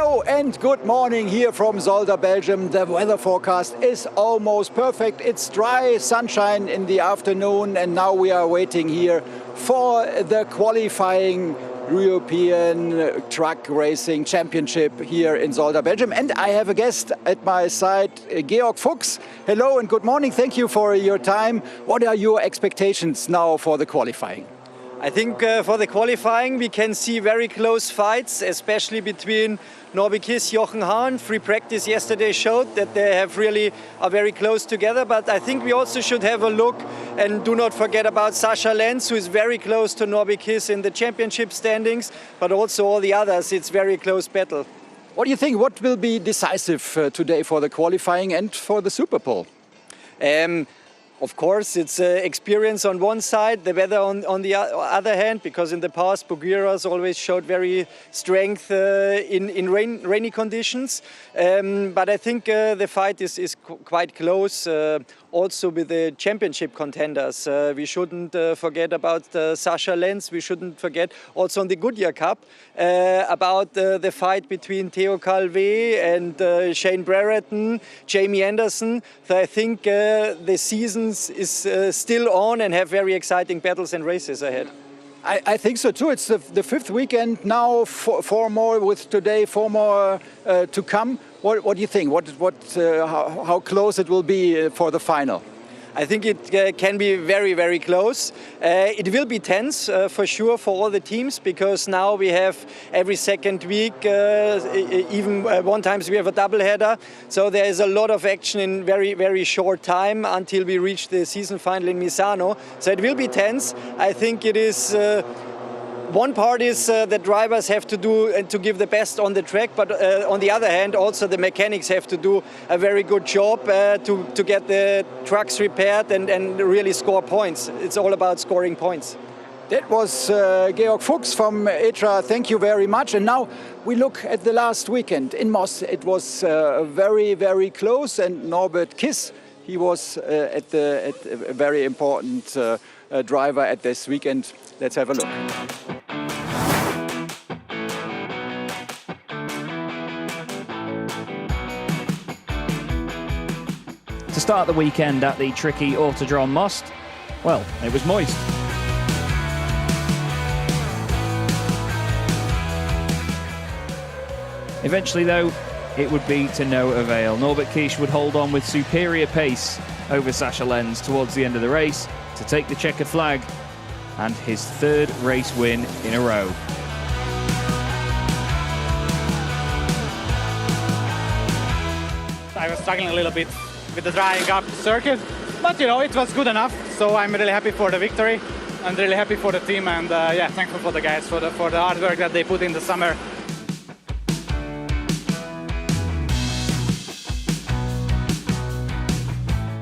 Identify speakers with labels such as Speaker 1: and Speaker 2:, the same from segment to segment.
Speaker 1: Hello and good morning here from Zolder, Belgium. The weather forecast is almost perfect. It's dry, sunshine in the afternoon, and now we are waiting here for the qualifying European Truck Racing Championship here in Zolder, Belgium. And I have a guest at my side, Georg Fuchs. Hello and good morning. Thank you for your time. What are your expectations now for the qualifying?
Speaker 2: I think for the qualifying we can see very close fights, especially between Norbert Kiss, Jochen Hahn. Free practice yesterday showed that they are very close together, but I think we also should have a look and do not forget about Sascha Lenz, who is very close to Norbert Kiss in the championship standings, but also all the others. It's very close battle.
Speaker 1: What do you think? What will be decisive today for the qualifying and for the Super Pole?
Speaker 2: Of course, it's experience on one side, the weather on the other hand, because in the past, Boguiras always showed very strength in rainy conditions. But I think the fight is quite close, also with the championship contenders. We shouldn't forget about Sascha Lenz. We shouldn't forget also on the Goodyear Cup about the fight between Theo Calvé and Shane Brereton, Jamie Anderson. So I think the season is still on and have very exciting battles and races ahead.
Speaker 1: I think so too. It's the fifth weekend now, four more with today, four more to come. What do you think? How close it will be for the final?
Speaker 2: I think it can be very, very close. It will be tense for sure for all the teams, because now we have every second week, even one times we have a double header. So there is a lot of action in very, very short time until we reach the season final in Misano. So it will be tense. I think it is. One part is that drivers have to do and to give the best on the track, but on the other hand, also the mechanics have to do a very good job to get the trucks repaired and really score points. It's all about scoring points.
Speaker 1: That was Georg Fuchs from ETRA. Thank you very much. And now we look at the last weekend in Moss. It was very, very close, and Norbert Kiss, he was a very important driver at this weekend. Let's have a look.
Speaker 3: To start the weekend at the tricky Autodrom Most, well, it was moist. Eventually, though, it would be to no avail. Norbert Kiss would hold on with superior pace over Sascha Lenz towards the end of the race to take the checkered flag and his third race win in a row.
Speaker 4: I was struggling a little bit with the drying up circuit, but you know, it was good enough, so I'm really happy for the victory. I'm really happy for the team, and yeah, thankful for the guys for the hard work that they put in the summer.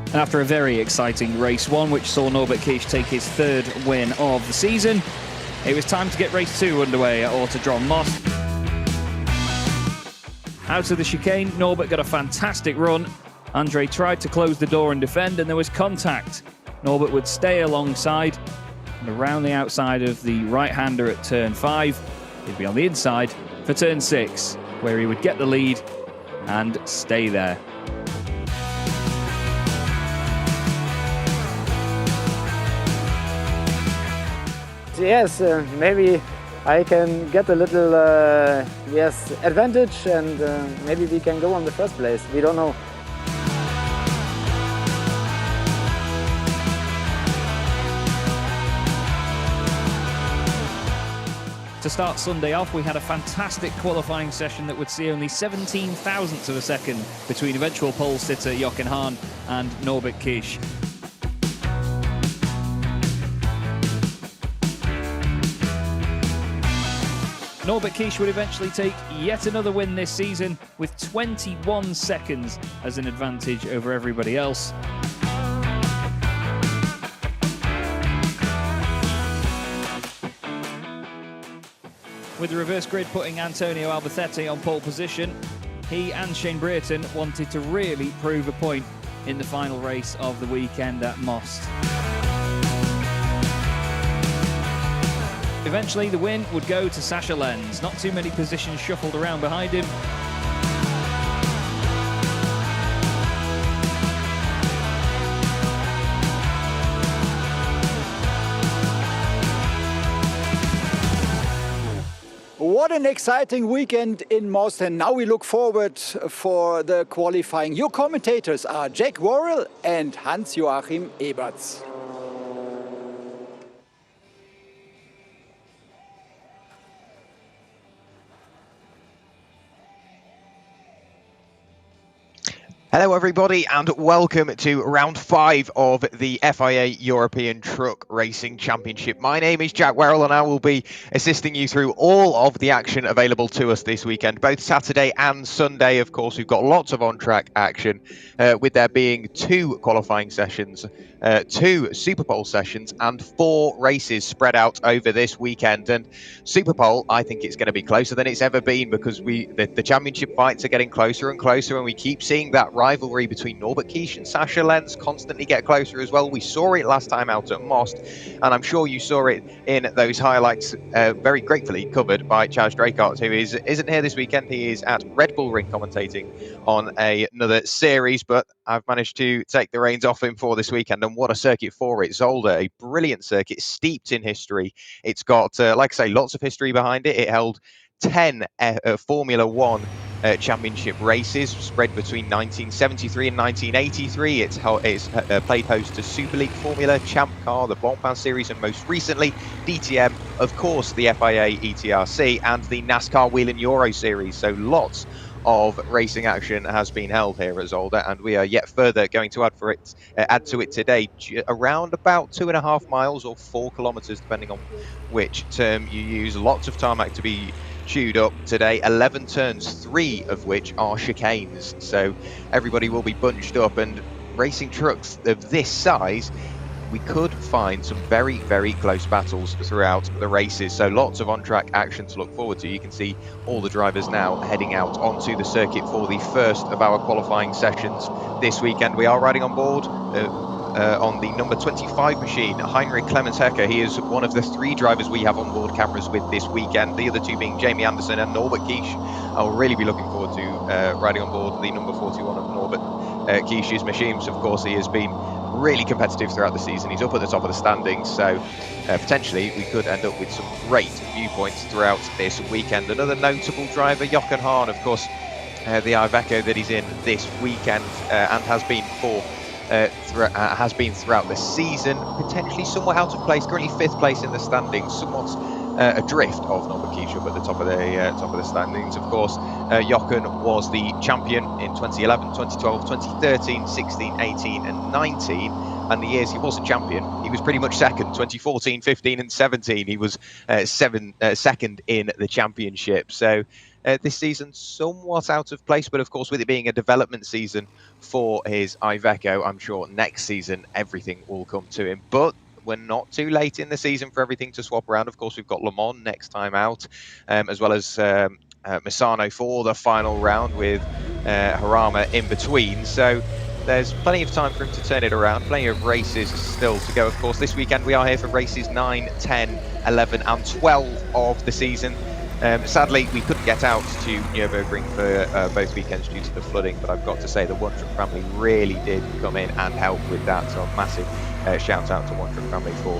Speaker 3: And after a very exciting race one, which saw Norbert Kiss take his third win of the season, it was time to get race two underway at Autodrom Most. Out of the chicane, Norbert got a fantastic run. Andre tried to close the door and defend, and there was contact. Norbert would stay alongside, and around the outside of the right-hander at turn 5, he'd be on the inside for turn 6, where he would get the lead and stay there.
Speaker 5: Yes, maybe I can get a little advantage, and maybe we can go on the first place. We don't know.
Speaker 3: To start Sunday off, we had a fantastic qualifying session that would see only 17 thousandths of a second between eventual pole sitter Jochen Hahn and Norbert Kiss. Norbert Kiss would eventually take yet another win this season with 21 seconds as an advantage over everybody else. With the reverse grid putting Antonio Albacete on pole position, he and Shane Brereton wanted to really prove a point in the final race of the weekend at Most. Eventually, the win would go to Sascha Lenz. Not too many positions shuffled around behind him.
Speaker 1: What an exciting weekend in Most, and now we look forward for the qualifying. Your commentators are Jack Worrell and Hans-Joachim Eberts.
Speaker 6: Hello everybody and welcome to round 5 of the FIA European Truck Racing Championship. My name is Jack Werrell and I will be assisting you through all of the action available to us this weekend, both Saturday and Sunday. Of course, we've got lots of on-track action with there being 2 qualifying sessions, 2 Super Pole sessions and 4 races spread out over this weekend. And Super Pole, I think it's going to be closer than it's ever been because the championship fights are getting closer and closer, and we keep seeing that rivalry between Norbert Kish and Sascha Lenz constantly get closer as well. We saw it last time out at Most, and I'm sure you saw it in those highlights very gratefully covered by Chaz Drakart, who isn't here this weekend. He is at Red Bull Ring commentating on another series, but I've managed to take the reins off him for this weekend. And what a circuit for it. Zolder, a brilliant circuit steeped in history. It's got, like I say, lots of history behind it. It held 10 Formula One championship races spread between 1973 and 1983. It's played host to Super League Formula, Champ Car, the Blancpain Series, and most recently DTM, of course, the FIA ETRC and the NASCAR Wheel and Euro Series. So lots of racing action has been held here at Zolder, and we are yet further going to add to it today, around about 2.5 miles or 4 kilometers, depending on which term you use. Lots of tarmac to be chewed up today, 11 turns, 3 of which are chicanes, so everybody will be bunched up. And racing trucks of this size, we could find some very, very close battles throughout the races, so lots of on-track action to look forward to. You can see all the drivers now heading out onto the circuit for the first of our qualifying sessions this weekend. We are riding on board on the number 25 machine, Heinrich Clemens Hecker. He is one of the 3 drivers we have on board cameras with this weekend, the other 2 being Jamie Anderson and Norbert Kish. I'll really be looking forward to riding on board the number 41 of Norbert Kish's machines. Of course, he has been really competitive throughout the season. He's up at the top of the standings, so potentially we could end up with some great viewpoints throughout this weekend. Another notable driver, Jochen Hahn, of course, the Iveco that he's in this weekend and has been throughout the season, potentially somewhat out of place, currently 5th place in the standings, somewhat adrift of Norbert Kish up at the top of the standings. Of course, Jochen was the champion in 2011, 2012, 2013, 16, 18 and 19. And the years he wasn't champion, he was pretty much second. 2014, 15 and 17, he was second in the championship. So this season somewhat out of place, but of course with it being a development season for his Iveco, I'm sure next season everything will come to him. But we're not too late in the season for everything to swap around. Of course, we've got Le Mans next time out, as well as Misano for the final round with Harama in between. So there's plenty of time for him to turn it around, plenty of races still to go. Of course, this weekend we are here for races 9, 10, 11 and 12 of the season. Sadly, we couldn't get out to Nürburgring for both weekends due to the flooding, but I've got to say the One Truck family really did come in and help with that. So a massive shout out to One Truck family for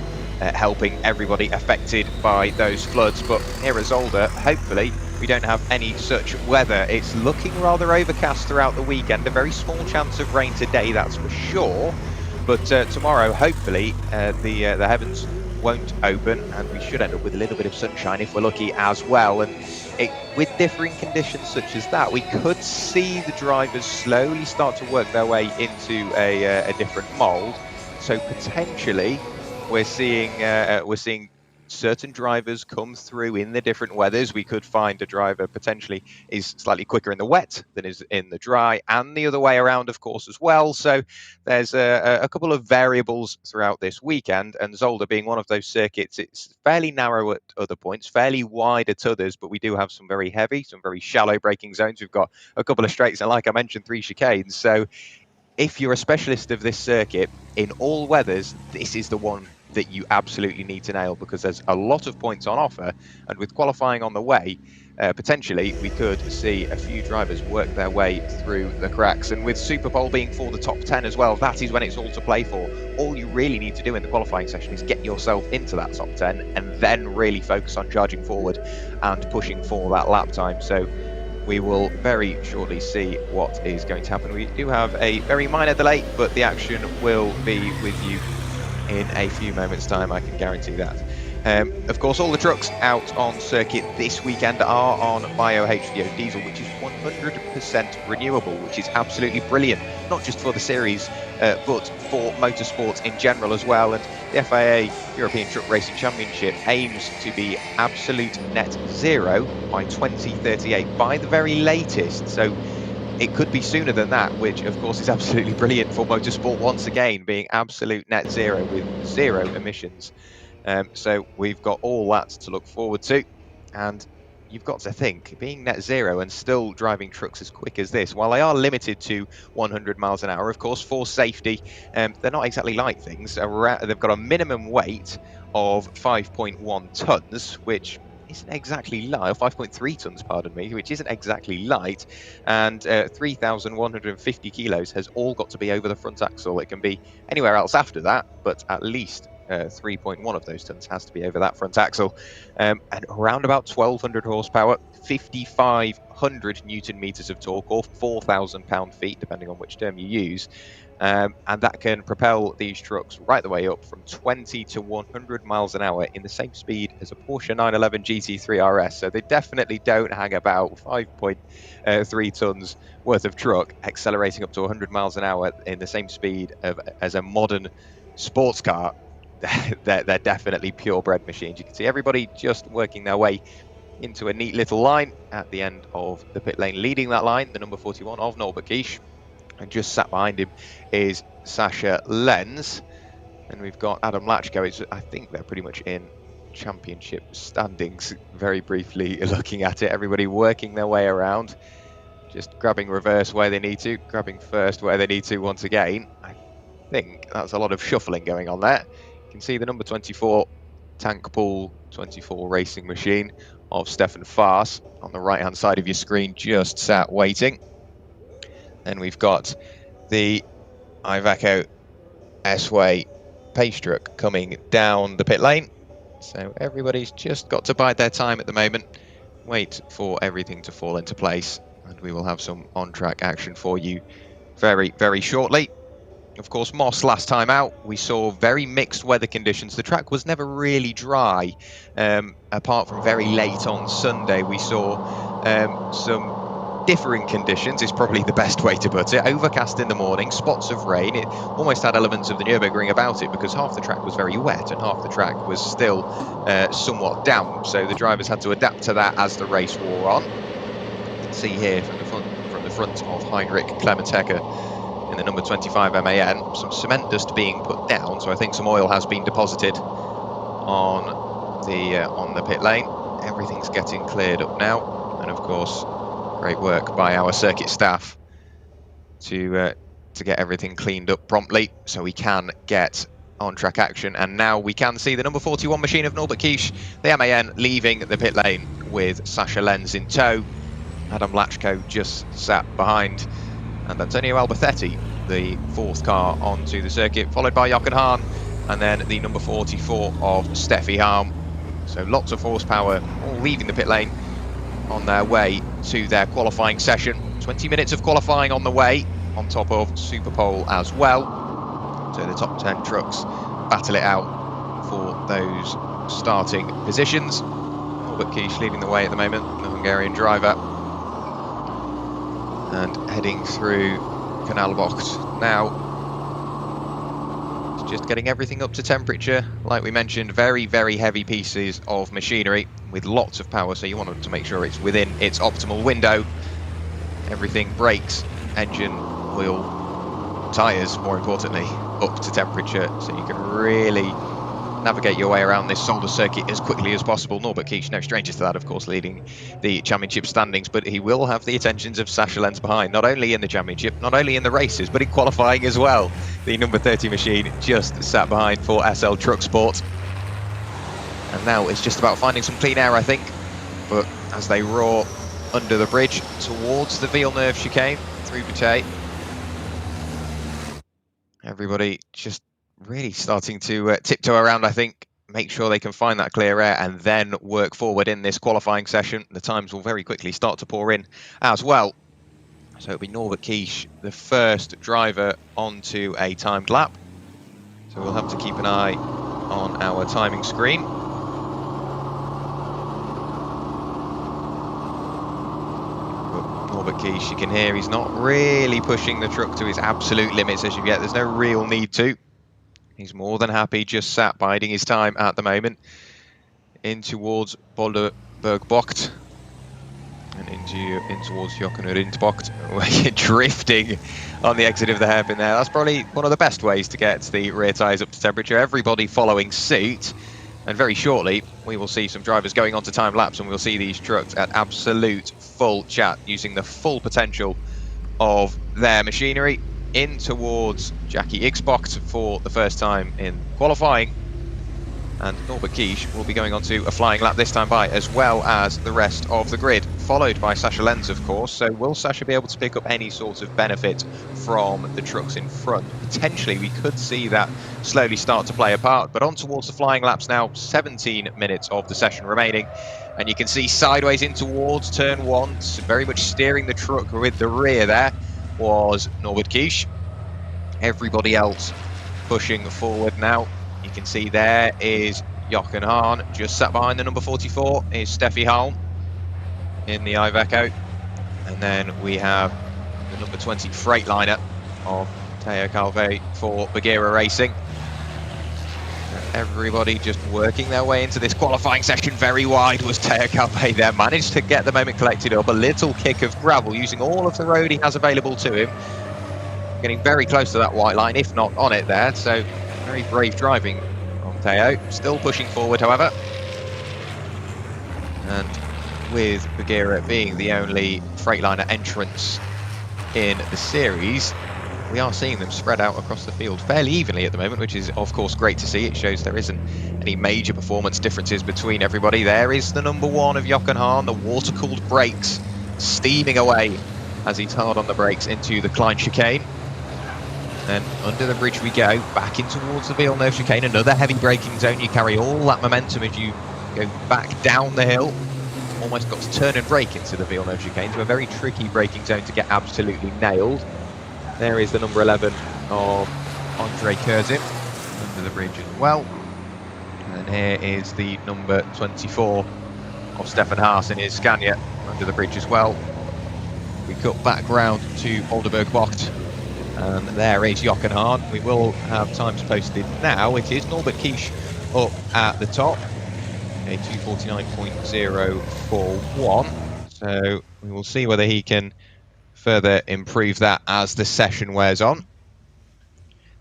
Speaker 6: helping everybody affected by those floods. But here at Zolder, hopefully we don't have any such weather. It's looking rather overcast throughout the weekend. A very small chance of rain today, that's for sure. But tomorrow, hopefully, the heavens won't open and we should end up with a little bit of sunshine if we're lucky as well. And with differing conditions such as that, we could see the drivers slowly start to work their way into a different mould. So potentially we're seeing certain drivers come through in the different weathers. We could find a driver potentially is slightly quicker in the wet than is in the dry, and the other way around, of course, as well. So there's a couple of variables throughout this weekend, and Zolder being one of those circuits, it's fairly narrow at other points, fairly wide at others, but we do have some very heavy, some very shallow braking zones. We've got a couple of straights, and like I mentioned, 3 chicanes. So if you're a specialist of this circuit in all weathers, this is the one that you absolutely need to nail, because there's a lot of points on offer, and with qualifying on the way, potentially we could see a few drivers work their way through the cracks. And with Super Pole being for the top 10 as well, that is when it's all to play for. All you really need to do in the qualifying session is get yourself into that top 10 and then really focus on charging forward and pushing for that lap time. So we will very shortly see what is going to happen. We do have a very minor delay, but the action will be with you in a few moments' time, I can guarantee that. Of course, all the trucks out on circuit this weekend are on bio-HVO diesel, which is 100% renewable, which is absolutely brilliant, not just for the series, but for motorsport in general as well. And the FIA European Truck Racing Championship aims to be absolute net zero by 2038, by the very latest. So it could be sooner than that, which of course is absolutely brilliant for motorsport once again, being absolute net zero with zero emissions. So we've got all that to look forward to. And you've got to think, being net zero and still driving trucks as quick as this, while they are limited to 100 miles an hour, of course, for safety, they're not exactly light things. They've got a minimum weight of 5.1 tons, which isn't exactly light, 5.3 tons, pardon me, which isn't exactly light, and 3,150 kilos has all got to be over the front axle. It can be anywhere else after that, but at least 3.1 of those tons has to be over that front axle, and around about 1,200 horsepower, 5,500 newton meters of torque, or 4,000 pound-feet, depending on which term you use. And that can propel these trucks right the way up from 20 to 100 miles an hour in the same speed as a Porsche 911 GT3 RS. So they definitely don't hang about. 5.3 tons worth of truck accelerating up to 100 miles an hour in the same speed as a modern sports car. They're definitely purebred machines. You can see everybody just working their way into a neat little line at the end of the pit lane. Leading that line, the number 41 of Norbert Kish. And just sat behind him is Sasha Lenz. And we've got Adam Lachko. I think they're pretty much in championship standings. Very briefly looking at it, everybody working their way around. Just grabbing reverse where they need to, grabbing first where they need to once again. I think that's a lot of shuffling going on there. You can see the number 24 tank pool 24 racing machine of Stefan Faas on the right-hand side of your screen, just sat waiting. Then we've got the Iveco S-Way pace truck coming down the pit lane. So everybody's just got to bide their time at the moment, wait for everything to fall into place, and we will have some on-track action for you very, very shortly. Of course, Moss last time out, we saw very mixed weather conditions. The track was never really dry, apart from very late on Sunday. We saw some differing conditions is probably the best way to put it. Overcast in the morning, spots of rain. It almost had elements of the Nürburgring about it, because half the track was very wet and half the track was still somewhat damp. So the drivers had to adapt to that as the race wore on. You can see here from the front of Heinrich Clementecker in the number 25 MAN, some cement dust being put down. So I think some oil has been deposited on the pit lane. Everything's getting cleared up now, and of course, great work by our circuit staff to get everything cleaned up promptly so we can get on-track action. And now we can see the number 41 machine of Norbert Kish, the MAN, leaving the pit lane with Sasha Lenz in tow. Adam Lachko just sat behind, and Antonio Alberthetti, the fourth car onto the circuit, followed by Jochen Hahn, and then the number 44 of Steffi Harm. So lots of horsepower all leaving the pit lane on their way to their qualifying session. 20 minutes of qualifying on the way, on top of Super Pole as well. So the top 10 trucks battle it out for those starting positions. Norbert Kish leading the way at the moment, the Hungarian driver. And heading through Kanalbocht now. Just getting everything up to temperature. Like we mentioned, very, very heavy pieces of machinery with lots of power, so you want to make sure it's within its optimal window. Everything, brakes, engine, wheel, tyres, more importantly, up to temperature, so you can really navigate your way around this Zolder circuit as quickly as possible. Norbert Kish, no stranger to that, of course, leading the championship standings, but he will have the attentions of Sasha Lenz behind, not only in the championship, not only in the races, but in qualifying as well. The number 30 machine just sat behind for SL Truck Sport. And now it's just about finding some clean air, I think. But as they roar under the bridge towards the Villeneuve chicane through Boutet, everybody just really starting to tiptoe around, I think, make sure they can find that clear air and then work forward in this qualifying session. The times will very quickly start to pour in as well. So it'll be Norbert Kish, the first driver onto a timed lap. So we'll have to keep an eye on our timing screen. But Norbert Kish, you can hear he's not really pushing the truck to its absolute limits as you get. There's no real need to. He's more than happy, just sat biding his time at the moment. In towards Bolderberg-Bocht. And in towards Jochen-Rindt-Bocht. We're drifting on the exit of the hairpin there. That's probably one of the best ways to get the rear tyres up to temperature. Everybody following suit. And very shortly, we will see some drivers going on to time laps, and we'll see these trucks at absolute full chat, using the full potential of their machinery. In towards Jackie Ixbocht for the first time in qualifying. And Norbert Kish will be going on to a flying lap this time by, as well as the rest of the grid, followed by Sasha Lenz, of course. So will Sasha be able to pick up any sort of benefit from the trucks in front? Potentially, we could see that slowly start to play a part. But on towards the flying laps now, 17 minutes of the session remaining. And you can see sideways in towards turn 1, very much steering the truck with the rear there, was Norbert Kish. Everybody else pushing forward now. You can see there is Jochen Hahn, just sat behind the number 44 is Steffi Halm in the Iveco. And then we have the number 20 Freightliner of Teo Calvé for Bagheera Racing. Everybody just working their way into this qualifying session. Very wide was Teo Calvé there, managed to get the moment collected up. A little kick of gravel using all of the road he has available to him. Getting very close to that white line, if not on it there. So very brave driving from Teo. Still pushing forward, however. And with Bagheera being the only Freightliner entrance in the series, we are seeing them spread out across the field fairly evenly at the moment, which is of course great to see. It shows there isn't any major performance differences between everybody. There is the number 1 of Jochen Hahn, the water-cooled brakes steaming away as he's hard on the brakes into the Klein chicane. And under the bridge we go, back in towards the Villeneuve chicane, another heavy braking zone. You carry all that momentum as you go back down the hill. Almost got to turn and brake into the Villeneuve chicane, so a very tricky braking zone to get absolutely nailed. There is the number 11 of Andre Kurzim under the bridge as well. And here is the number 24 of Stefan Haas in his Scania under the bridge as well. We cut back round to Bolderberg-Bocht. And there is Jochen Hahn. We will have times posted now. It is Norbert Kish up at the top, a 249.041. So we will see whether he can further improve that as the session wears on.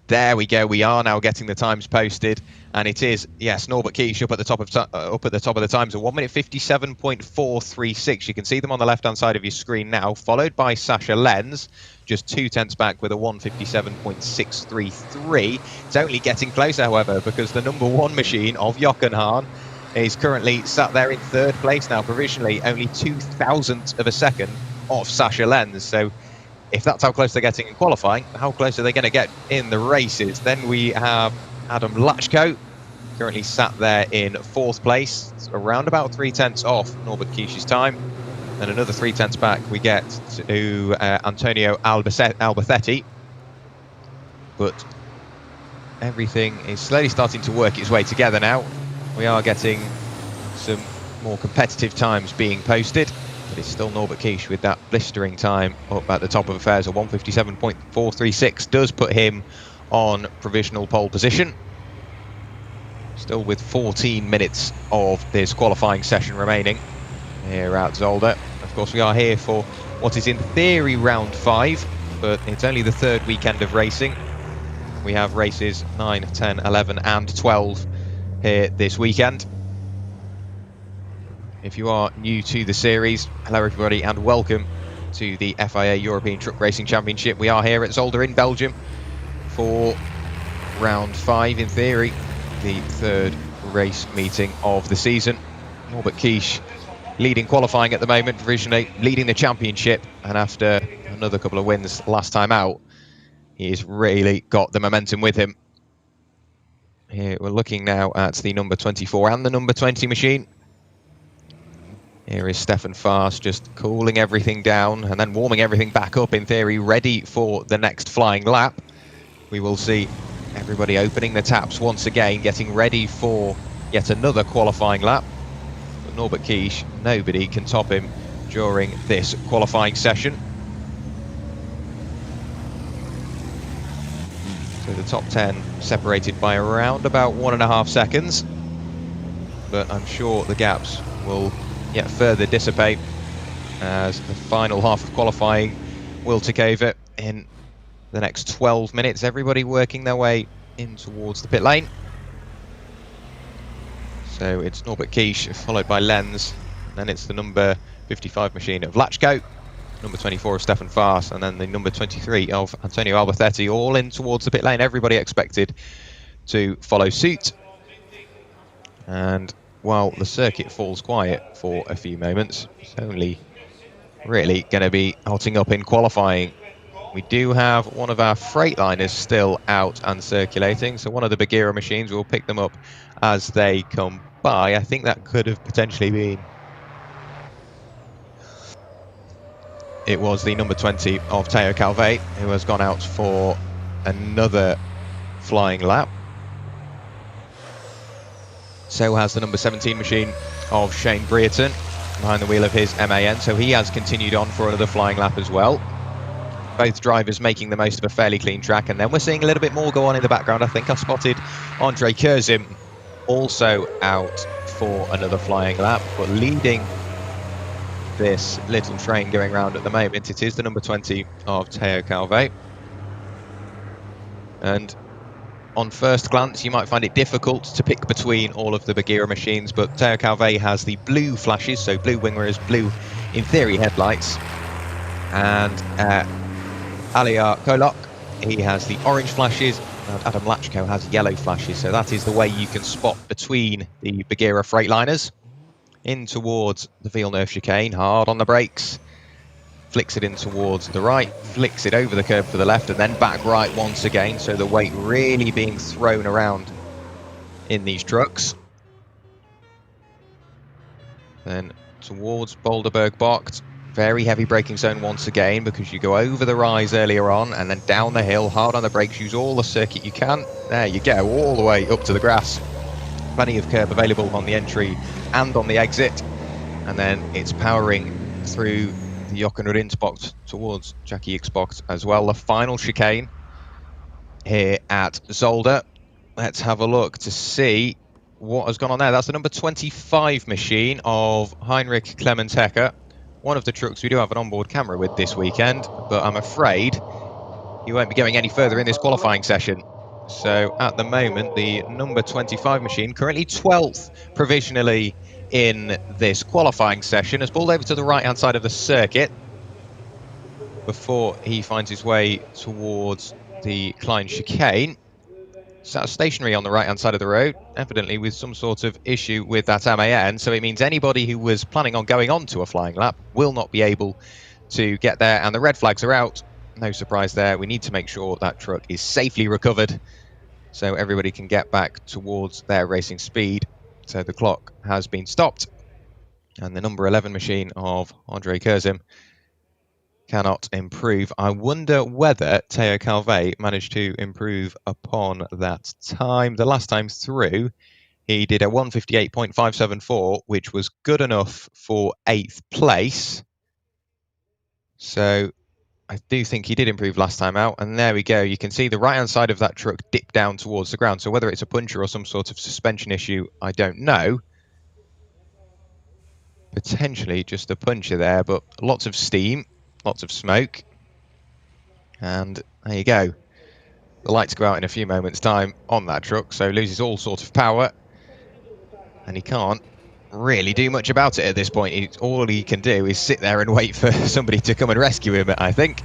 Speaker 6: There we go. We are now getting the times posted, and it is, yes, Norbert Kish up at the top of the times, a 1 minute 57.436. You can see them on the left-hand side of your screen now, followed by Sasha Lenz, just 2/10 back with a 1:57.633. It's only getting closer, however, because the number 1 machine of Jochen Hahn is currently sat there in 3rd place now, provisionally only 0.002 of a second off Sasha Lenz. So if that's how close they're getting in qualifying, how close are they going to get in the races? Then we have Adam Lachko, currently sat there in 4th place, around about 0.3 off Norbert Kish's time. And another 0.3 back we get to Antonio Albacetti. But everything is slowly starting to work its way together now. We are getting some more competitive times being posted. But it's still Norbert Kish with that blistering time up at the top of affairs. A 1:57.436 does put him on provisional pole position. Still with 14 minutes of this qualifying session remaining here at Zolder. Of course, we are here for what is in theory round 5, but it's only the 3rd weekend of racing. We have races 9, 10, 11 and 12 here this weekend. If you are new to the series, hello everybody and welcome to the FIA European Truck Racing Championship. We are here at Zolder in Belgium for round 5, in theory, the third race meeting of the season. Norbert Kish leading qualifying at the moment, provisionally leading the championship, and after another couple of wins last time out, he's really got the momentum with him. Here we're looking now at the number 24 and the number 20 machine. Here is Stefan Faas just cooling everything down and then warming everything back up, in theory, ready for the next flying lap. We will see everybody opening the taps once again, getting ready for yet another qualifying lap. But Norbert Kish, nobody can top him during this qualifying session. So the top 10 separated by around about 1.5 seconds. But I'm sure the gaps will yet further dissipate as the final half of qualifying will take over in the next 12 minutes. Everybody working their way in towards the pit lane. So it's Norbert Kish followed by Lenz, then it's the number 55 machine of Lachko, number 24 of Stefan Faas, and then the number 23 of Antonio Alberthetti, all in towards the pit lane. Everybody expected to follow suit. And while the circuit falls quiet for a few moments, it's only really going to be hotting up in qualifying. We do have one of our Freightliners still out and circulating, so one of the Bagheera machines, will pick them up as they come by. I think that could have potentially been... It was the number 20 of Teo Calvet, who has gone out for another flying lap. So has the number 17 machine of Shane Brereton behind the wheel of his MAN, so he has continued on for another flying lap as well. Both drivers making the most of a fairly clean track, and then we're seeing a little bit more go on in the background. I think I spotted Andre Kurzim also out for another flying lap, but leading this little train going round at the moment, it is the number 20 of Teo Calvet. And on first glance, you might find it difficult to pick between all of the Bagheera machines, but Teo Calvet has the blue flashes, so blue wing mirrors, blue, in theory, headlights. And Aliar Kolok, he has the orange flashes, and Adam Lachko has yellow flashes, so that is the way you can spot between the Bagheera Freightliners. In towards the Villeneuve chicane, hard on the brakes. Flicks it in towards the right, flicks it over the curb for the left, and then back right once again, so the weight really being thrown around in these trucks. Then towards Boulderberg Bocht, very heavy braking zone once again, because you go over the rise earlier on, and then down the hill, hard on the brakes, use all the circuit you can. There you go, all the way up to the grass. Plenty of curb available on the entry and on the exit, and then it's powering through the Jochen Rindt box towards Jackie X box as well. The final chicane here at Zolder. Let's have a look to see what has gone on there. That's the number 25 machine of Heinrich Clemens Hecker, one of the trucks we do have an onboard camera with this weekend, but I'm afraid he won't be going any further in this qualifying session. So at the moment, the number 25 machine, currently 12th provisionally in this qualifying session, has pulled over to the right-hand side of the circuit before he finds his way towards the Klein chicane. Sat stationary on the right-hand side of the road, evidently with some sort of issue with that MAN, so it means anybody who was planning on going on to a flying lap will not be able to get there, and the red flags are out. No surprise there. We need to make sure that truck is safely recovered so everybody can get back towards their racing speed. So the clock has been stopped, and the number 11 machine of Andre Kurzim cannot improve. I wonder whether Teo Calvet managed to improve upon that time. The last time through, he did a 1:58.574, which was good enough for 8th place. So I do think he did improve last time out, and there we go. You can see the right-hand side of that truck dip down towards the ground. So whether it's a puncture or some sort of suspension issue, I don't know. Potentially just a puncture there, but lots of steam, lots of smoke. And there you go. The lights go out in a few moments' time on that truck, so loses all sort of power. and he can't really do much about it at this point. All he can do is sit there and wait for somebody to come and rescue him, I think.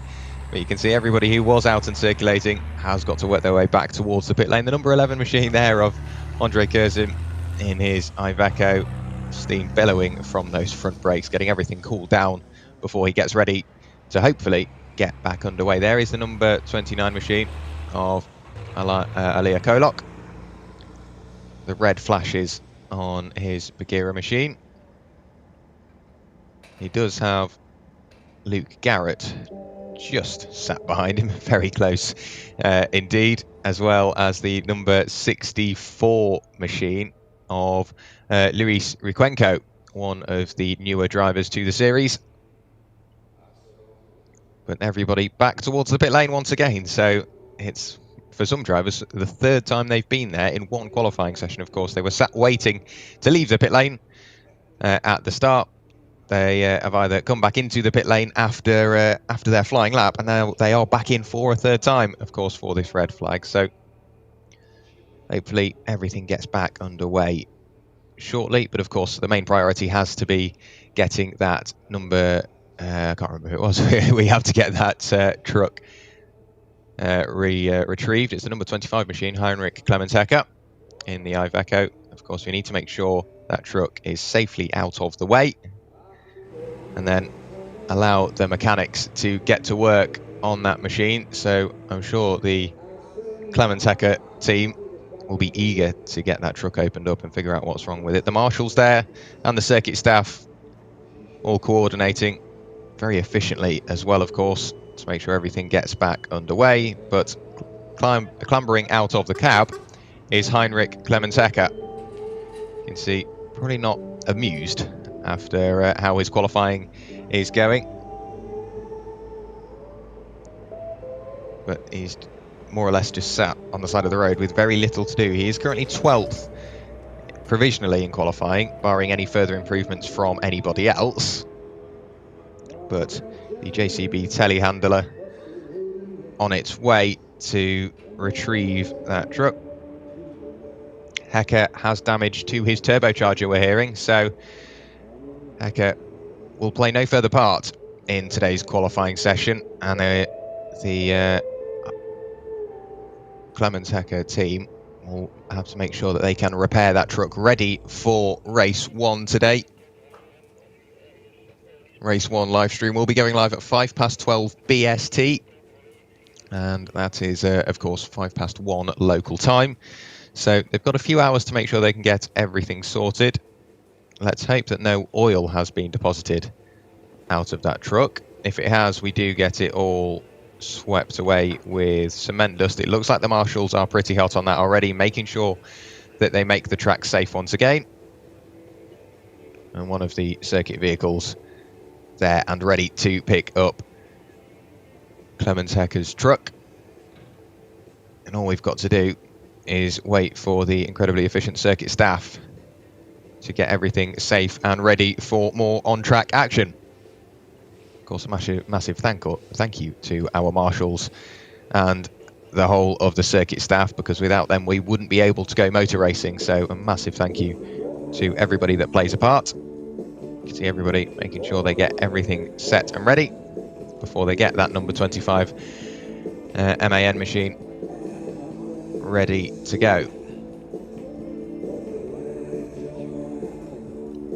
Speaker 6: But you can see everybody who was out and circulating has got to work their way back towards the pit lane. The number 11 machine there of Andre Curzon in his Iveco, steam billowing from those front brakes, getting everything cooled down before he gets ready to hopefully get back underway. There is the number 29 machine of Alia Kolok. The red flashes on his Bagheera machine. He does have Luke Garrett just sat behind him, very close indeed, as well as the number 64 machine of Luis Riquenco, one of the newer drivers to the series. But everybody back towards the pit lane once again, so it's, for some drivers, the third time they've been there in one qualifying session. Of course, they were sat waiting to leave the pit lane at the start. They have either come back into the pit lane after their flying lap, and now they are back in for a third time, of course, for this red flag. So hopefully everything gets back underway shortly. But of course, the main priority has to be getting that number, I can't remember who it was, we have to get that truck retrieved. It's the number 25 machine, Heinrich Clemens-Hecker, in the Iveco. Of course, we need to make sure that truck is safely out of the way, and then allow the mechanics to get to work on that machine. So I'm sure the Clemens-Hecker team will be eager to get that truck opened up and figure out what's wrong with it. The marshals there and the circuit staff all coordinating very efficiently as well, of course, to make sure everything gets back underway. But clambering out of the cab is Heinrich Clemens-Hecker. You can see probably not amused after how his qualifying is going, but he's more or less just sat on the side of the road with very little to do. He is currently 12th provisionally in qualifying, barring any further improvements from anybody else. But the JCB telehandler on its way to retrieve that truck. Hecker has damage to his turbocharger, we're hearing, so Hecker will play no further part in today's qualifying session, and the Clemens-Hecker team will have to make sure that they can repair that truck ready for race 1 today. Race 1 live stream will be going live at 12:05 BST, and that is of course 1:05 local time, so they've got a few hours to make sure they can get everything sorted. Let's hope that no oil has been deposited out of that truck. If it has, we do get it all swept away with cement dust. It looks like the marshals are pretty hot on that already, making sure that they make the track safe once again. And one of the circuit vehicles there and ready to pick up Clemens-Hecker's truck. And all we've got to do is wait for the incredibly efficient circuit staff to get everything safe and ready for more on-track action. Of course, a massive thank you to our marshals and the whole of the circuit staff, because without them we wouldn't be able to go motor racing. So a massive thank you to everybody that plays a part. You can see everybody making sure they get everything set and ready before they get that number 25 MAN machine ready to go.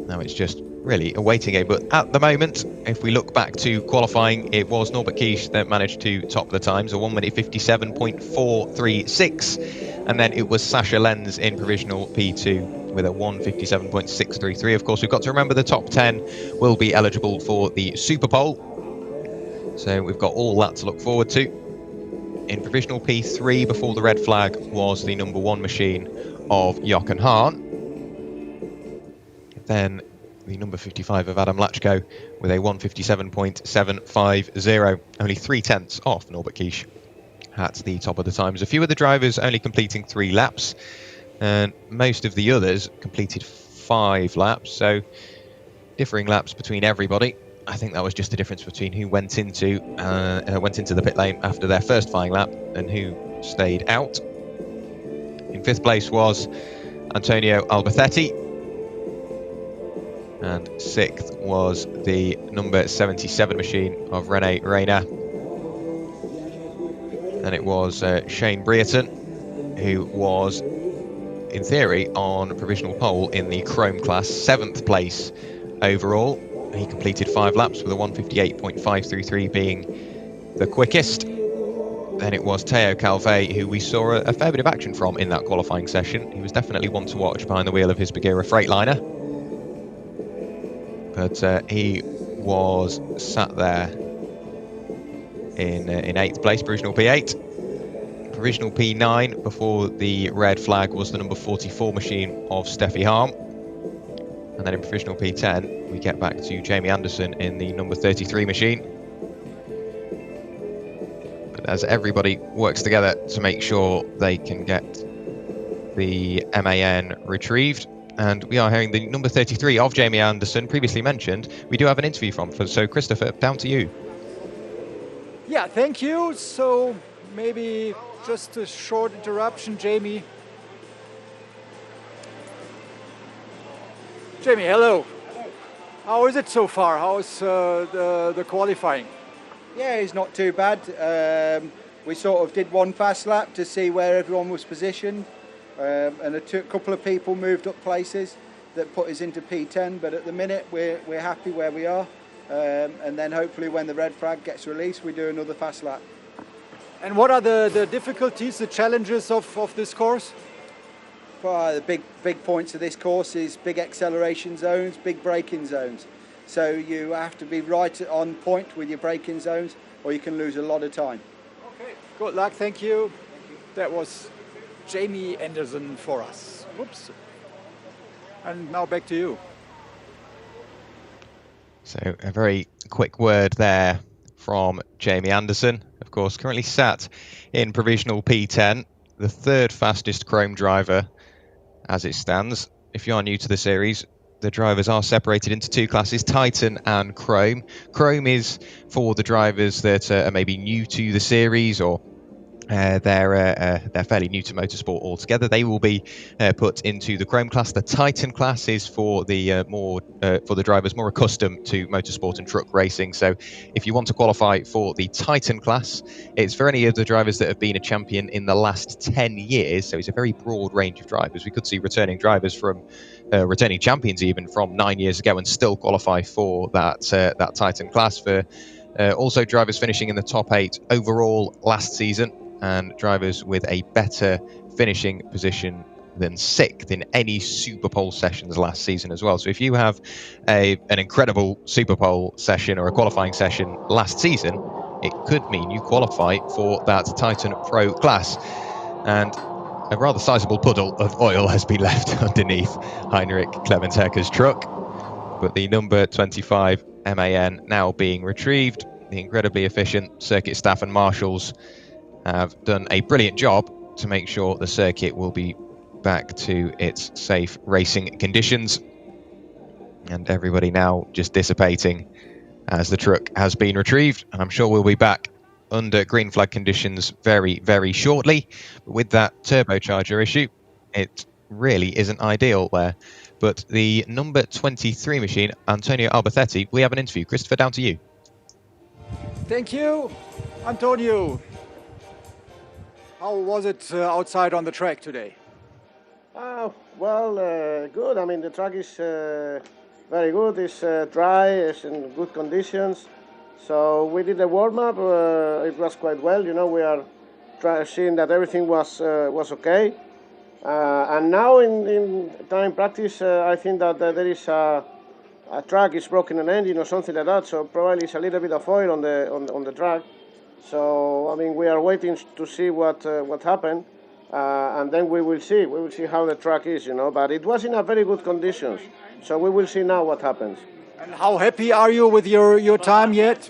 Speaker 6: Now it's just really a waiting game, but at the moment, if we look back to qualifying, it was Norbert Kisch that managed to top the times, a 1:57.436, and then it was Sascha Lenz in provisional P2 with a 1:57.633. Of course, we've got to remember the top 10 will be eligible for the Super Pole, so we've got all that to look forward to. In provisional P3 before the red flag was the number 1 machine of Jochen Hahn. Then the number 55 of Adam Lachko with a 1:57.750, only 0.3 off Norbert Kisch at the top of the times. A few of the drivers only completing 3 laps, and most of the others completed 5 laps, so differing laps between everybody. I think that was just the difference between who went into the pit lane after their first flying lap and who stayed out. In 5th place was Antonio Alberthetti And 6th was the number 77 machine of Rene Reina. And it was Shane Brereton, who was, in theory, on provisional pole in the Chrome class, 7th place overall. He completed 5 laps with a 158.533 being the quickest. Then it was Teo Calvé, who we saw a fair bit of action from in that qualifying session. He was definitely one to watch behind the wheel of his Bagheera Freightliner. But he was sat there in 8th place, provisional P8. Provisional P9 before the red flag was the number 44 machine of Steffi Harm. And then in provisional P10, we get back to Jamie Anderson in the number 33 machine. But as everybody works together to make sure they can get the MAN retrieved, and we are hearing the number 33 of Jamie Anderson, previously mentioned, we do have an interview from. So Christopher, down to you.
Speaker 1: Yeah, thank you. So maybe just a short interruption, Jamie. Jamie, hello. How is it so far? How is the qualifying?
Speaker 7: Yeah, it's not too bad. We sort of did one fast lap to see where everyone was positioned, and a couple of people moved up places that put us into P10. But at the minute, we're happy where we are, and then hopefully when the red flag gets released, we do another fast lap.
Speaker 1: And what are the difficulties, the challenges of this course?
Speaker 7: Well, the big points of this course is big acceleration zones, big braking zones. So you have to be right on point with your braking zones, or you can lose a lot of time.
Speaker 1: Okay, good luck, thank you. That was Jamie Anderson for us. Whoops. And now back to you.
Speaker 6: So a very quick word there from Jamie Anderson. Of course, currently sat in provisional P10, the 3rd fastest Chrome driver as it stands. If you are new to the series, the drivers are separated into 2 classes, Titan and Chrome. Chrome is for the drivers that are maybe new to the series, or they're fairly new to motorsport altogether. They will be put into the Chrome class. The Titan class is for the for the drivers more accustomed to motorsport and truck racing. So if you want to qualify for the Titan class, it's for any of the drivers that have been a champion in the last 10 years. So it's a very broad range of drivers. We could see returning drivers from returning champions even from 9 years ago and still qualify for that that Titan class. For also drivers finishing in the top 8 overall last season, and drivers with a better finishing position than 6th in any Super Pole sessions last season as well. So if you have an incredible Super Pole session or a qualifying session last season, it could mean you qualify for that Titan Pro class. And a rather sizable puddle of oil has been left underneath Heinrich Clementhecker's truck. But the number 25 MAN now being retrieved. The incredibly efficient circuit staff and marshals have done a brilliant job to make sure the circuit will be back to its safe racing conditions. And everybody now just dissipating as the truck has been retrieved. And I'm sure we'll be back under green flag conditions very, very shortly. But with that turbocharger issue, it really isn't ideal there. But the number 23 machine, Antonio Alberthetti, we have an interview. Christopher, down to you.
Speaker 1: Thank you, Antonio. How was it outside on the track today?
Speaker 5: Well, good. I mean, the track is very good. It's dry. It's in good conditions. So we did a warm-up. It was quite well. You know, we are seeing that everything was okay. And now in time practice, I think that there is a track is broken an engine or something like that. So probably it's a little bit of oil on the track. So I mean, we are waiting to see what happened, and then we will see. We will see how the track is, you know. But it was in a very good conditions. So we will see now what happens.
Speaker 1: And how happy are you with your time yet?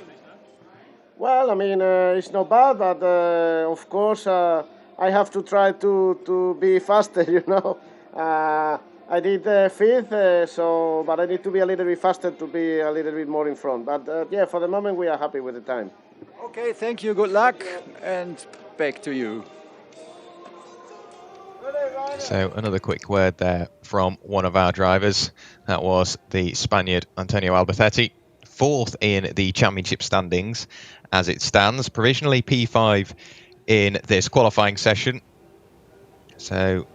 Speaker 5: Well, I mean, it's not bad, but of course I have to try to be faster, you know. I did 5th, but I need to be a little bit faster to be a little bit more in front. But yeah, for the moment we are happy with the time.
Speaker 1: Okay, thank you, good luck, and back to you.
Speaker 6: So another quick word there from one of our drivers. That was the Spaniard Antonio Albacete, 4th in the championship standings as it stands, provisionally P5 in this qualifying session. So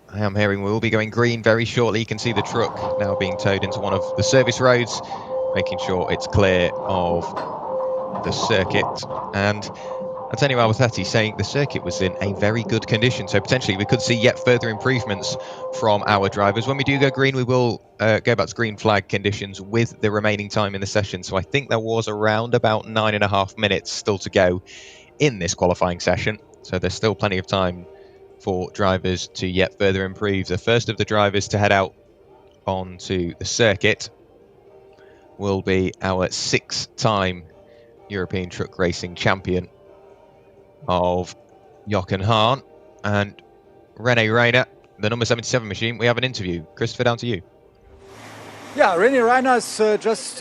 Speaker 6: I am hearing we will be going green very shortly. You can see the truck now being towed into one of the service roads, making sure it's clear of the circuit. And Antonio Albacete saying the circuit was in a very good condition, so potentially we could see yet further improvements from our drivers. When we do go green, we will go back to green flag conditions with the remaining time in the session. So I think there was around about 9.5 minutes still to go in this qualifying session. So there's still plenty of time for drivers to yet further improve. The first of the drivers to head out onto the circuit will be our 6-time European Truck Racing champion of Jochen Hahn and René Reiner, the number 77 machine. We have an interview. Christopher, down to you.
Speaker 1: Yeah, René Reiner is just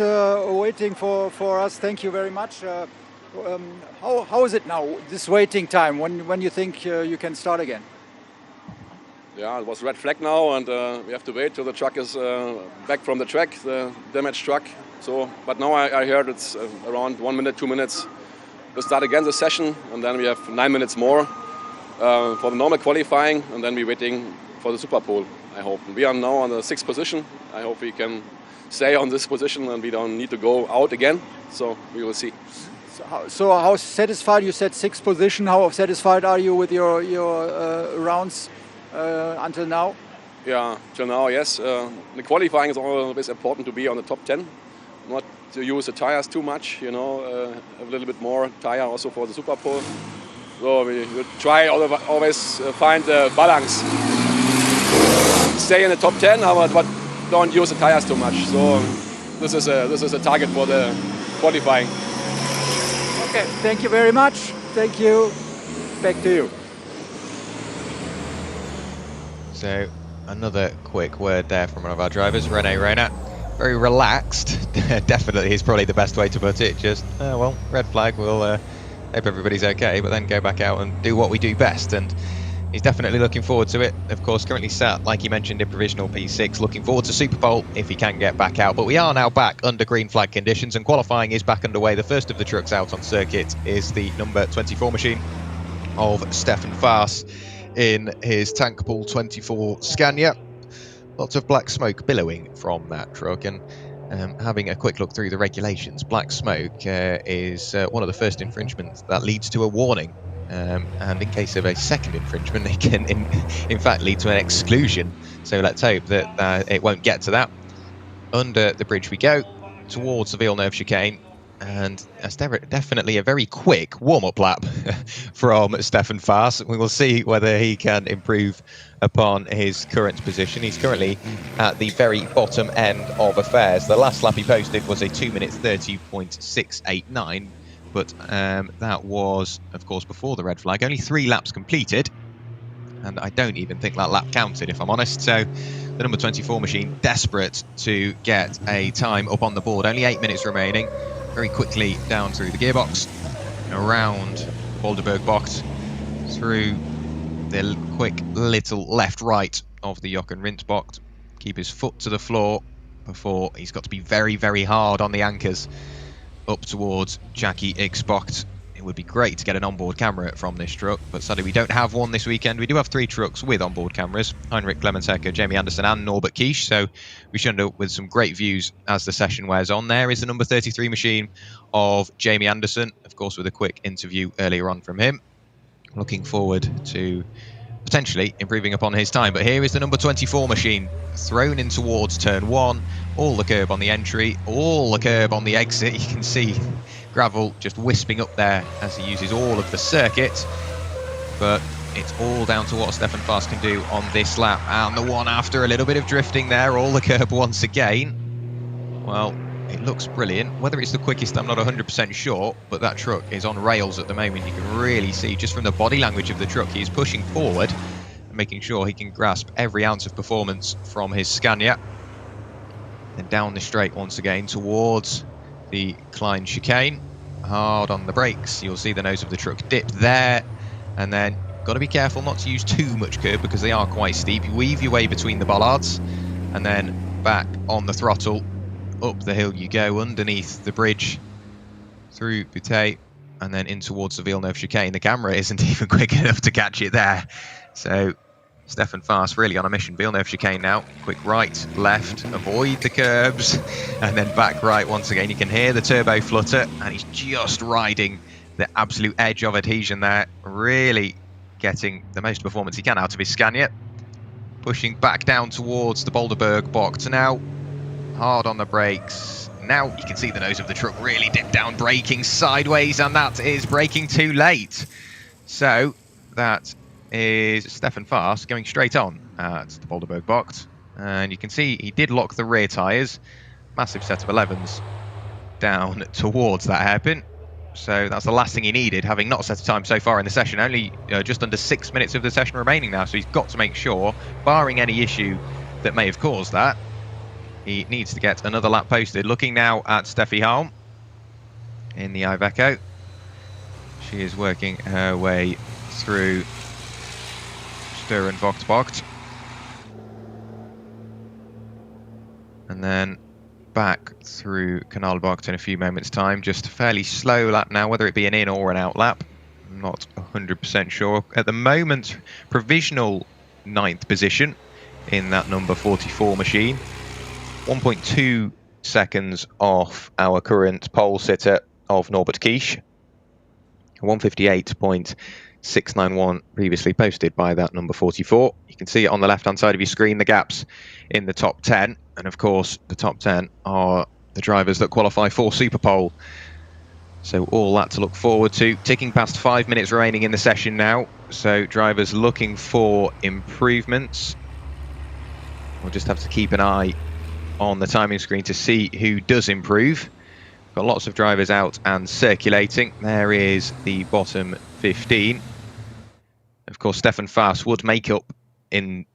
Speaker 1: waiting for us. Thank you very much. How is it now, this waiting time, when you think you can start again?
Speaker 8: Yeah, it was red flag now, and we have to wait till the truck is back from the track, the damaged truck. So, but now I heard it's around 1 minute, 2 minutes. We'll start again the session, and then we have 9 minutes more for the normal qualifying, and then we're waiting for the Super Pole, I hope. We are now on the 6th position. I hope we can stay on this position and we don't need to go out again. So we will see.
Speaker 1: So how satisfied, you said 6th position, how satisfied are you with your rounds until now?
Speaker 8: Yeah, till now, yes. The qualifying is always important to be on the top 10. Not to use the tires too much, you know, a little bit more tire also for the Super Pole. So we try always find the balance. Stay in the top 10, but don't use the tires too much. So this is a target for the qualifying.
Speaker 1: Okay, thank you very much. Thank you. Back to you.
Speaker 6: So another quick word there from one of our drivers, René Reiner. Very relaxed, definitely is probably the best way to put it. Just, well, red flag, we'll hope everybody's okay, but then go back out and do what we do best. And he's definitely looking forward to it. Of course, currently sat, like he mentioned, in provisional P6, looking forward to Super Bowl if he can get back out. But we are now back under green flag conditions, and qualifying is back underway. The first of the trucks out on circuit is the number 24 machine of Stefan Faas in his Tank Pool 24 Scania. Lots of black smoke billowing from that truck, and having a quick look through the regulations, black smoke is one of the first infringements that leads to a warning, and in case of a second infringement it can in fact lead to an exclusion. So let's hope that it won't get to that. Under the bridge we go towards the Villeneuve chicane, and that's definitely a very quick warm-up lap from Stefan Faas. We will see whether he can improve upon his current position. He's currently at the very bottom end of affairs. The last lap he posted was a 2 minutes 30.689, but that was, of course, before the red flag. Only 3 laps completed, and I don't even think that lap counted, if I'm honest. So the number 24 machine desperate to get a time up on the board. Only 8 minutes remaining. Very quickly down through the gearbox, around Boulderberg box, through the quick little left-right of the Jochen Rindt box. Keep his foot to the floor before he's got to be very, very hard on the anchors up towards Jackie Ixbocht. It would be great to get an onboard camera from this truck, but sadly we don't have one this weekend. We do have 3 trucks with onboard cameras: Heinrich Clemens-Hecker, Jamie Anderson and Norbert Kisch, so we should end up with some great views as the session wears on. There is the number 33 machine of Jamie Anderson, of course with a quick interview earlier on from him. Looking forward to potentially improving upon his time. But here is the number 24 machine, thrown in towards turn 1, all the curb on the entry, all the curb on the exit. You can see gravel just wisping up there as he uses all of the circuit, but it's all down to what Stefan Faas can do on this lap. And the one after, a little bit of drifting there, all the curb once again. Well, it looks brilliant. Whether it's the quickest, I'm not 100% sure, but that truck is on rails at the moment. You can really see just from the body language of the truck, he is pushing forward and making sure he can grasp every ounce of performance from his Scania. And down the straight once again towards the Klein chicane. Hard on the brakes. You'll see the nose of the truck dip there, and then Got to be careful not to use too much curb because they are quite steep. You weave your way between the bollards and then back on the throttle. Up the hill you go, underneath the bridge, through Boutet, and then in towards the Villeneuve chicane. The camera isn't even quick enough to catch it there. So Stefan Fast really on a mission. Villeneuve chicane now. Quick right, left, avoid the curbs, and then back right once again. You can hear the turbo flutter, and he's just riding the absolute edge of adhesion there. Really getting the most performance he can out of his Scania. Pushing back down towards the Boulderberg box now. Hard on the brakes. Now you can see the nose of the truck really dip down, braking sideways, and that is braking too late. So that is Stefan Fast going straight on at the Boulderberg box. And you can see he did lock the rear tyres. Massive set of 11s down towards that hairpin. So that's the last thing he needed, having not set a time so far in the session. Only just under 6 minutes of the session remaining now. So he's got to make sure, barring any issue that may have caused that, he needs to get another lap posted. Looking now at Steffi Halm in the Iveco. She is working her way through Stur and Vochtbocht. And then back through Kanalbocht in a few moments' time. Just a fairly slow lap now, whether it be an in or an out lap. I'm not 100% sure. At the moment, provisional 9th position in that number 44 machine. 1.2 seconds off our current pole sitter of Norbert Kisch. 158.691 previously posted by that number 44. You can see it on the left-hand side of your screen, the gaps in the top 10. And of course, the top 10 are the drivers that qualify for Superpole. So all that to look forward to. Ticking past 5 minutes remaining in the session now. So drivers looking for improvements. We'll just have to keep an eye on the timing screen to see who does improve. Got lots of drivers out and circulating. There is the bottom 15. Of course, Stefan Fast would make up the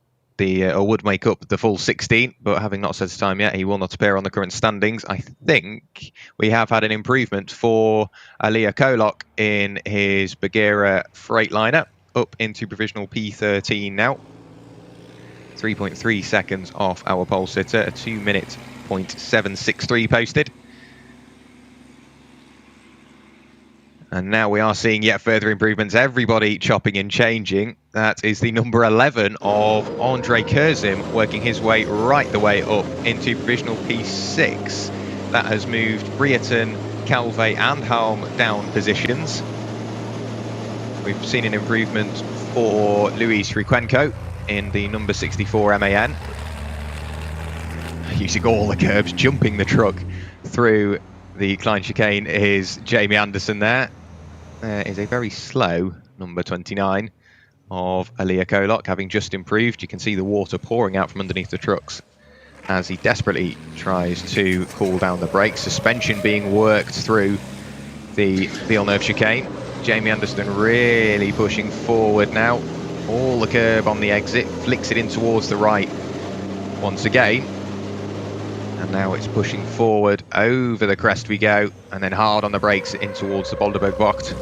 Speaker 6: full 16, but having not set a time yet, he will not appear on the current standings. I think we have had an improvement for Alia Kolok in his Bagheera Freightliner, up into provisional P13 now. 3.3 seconds off our pole sitter, a 2 minute .763 posted. And now we are seeing yet further improvements, everybody chopping and changing. That is the number 11 of Andre Kurzim, working his way right the way up into provisional P6. That has moved Brereton, Calvé and Halm down positions. We've seen an improvement for Luis Riquenco in the number 64 MAN. Using all the curbs, jumping the truck through the Klein chicane is Jamie Anderson there. There is a very slow number 29 of Alia Kolok, having just improved. You can see the water pouring out from underneath the trucks as he desperately tries to cool down the brakes. Suspension being worked through the Villeneuve chicane. Jamie Anderson really pushing forward now. All the curb on the exit, flicks it in towards the right once again. And now it's pushing forward, over the crest we go, and then hard on the brakes in towards the Boulderberg box.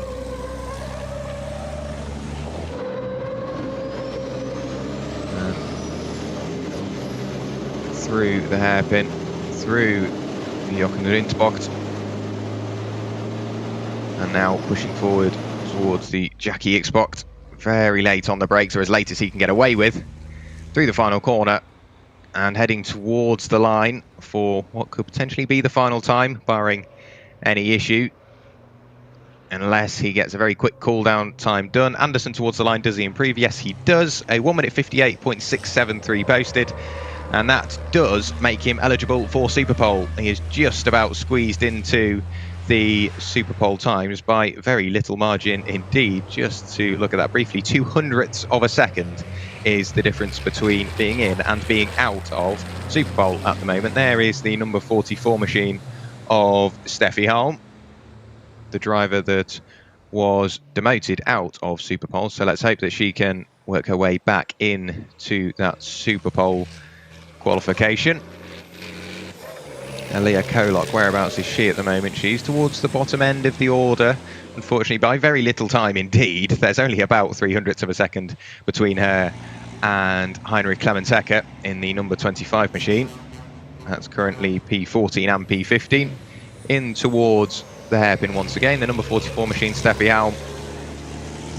Speaker 6: Through the hairpin, through the Jochenrindbocht. And now pushing forward towards the Jackie X-Bocht. Very late on the brakes, or as late as he can get away with. Through the final corner. And heading towards the line for what could potentially be the final time, barring any issue. Unless he gets a very quick cool down time done. Anderson towards the line, does he improve? Yes, he does. A 1 minute 58.673 posted. And that does make him eligible for Superpole. He is just about squeezed into the Superpole times by very little margin indeed. Just to look at that briefly, 200ths of a second is the difference between being in and being out of Superpole at the moment. There is the number 44 machine of Steffi Halm, the driver that was demoted out of Superpole. So let's hope that she can work her way back in to that Superpole qualification. Alia Kolok, whereabouts is she at the moment? She's towards the bottom end of the order unfortunately, by very little time indeed. There's only about 300ths of a second between her and Heinrich Clementecker in the number 25 machine. That's currently P14 and P15. In towards the hairpin once again, the number 44 machine, Steffi Halm.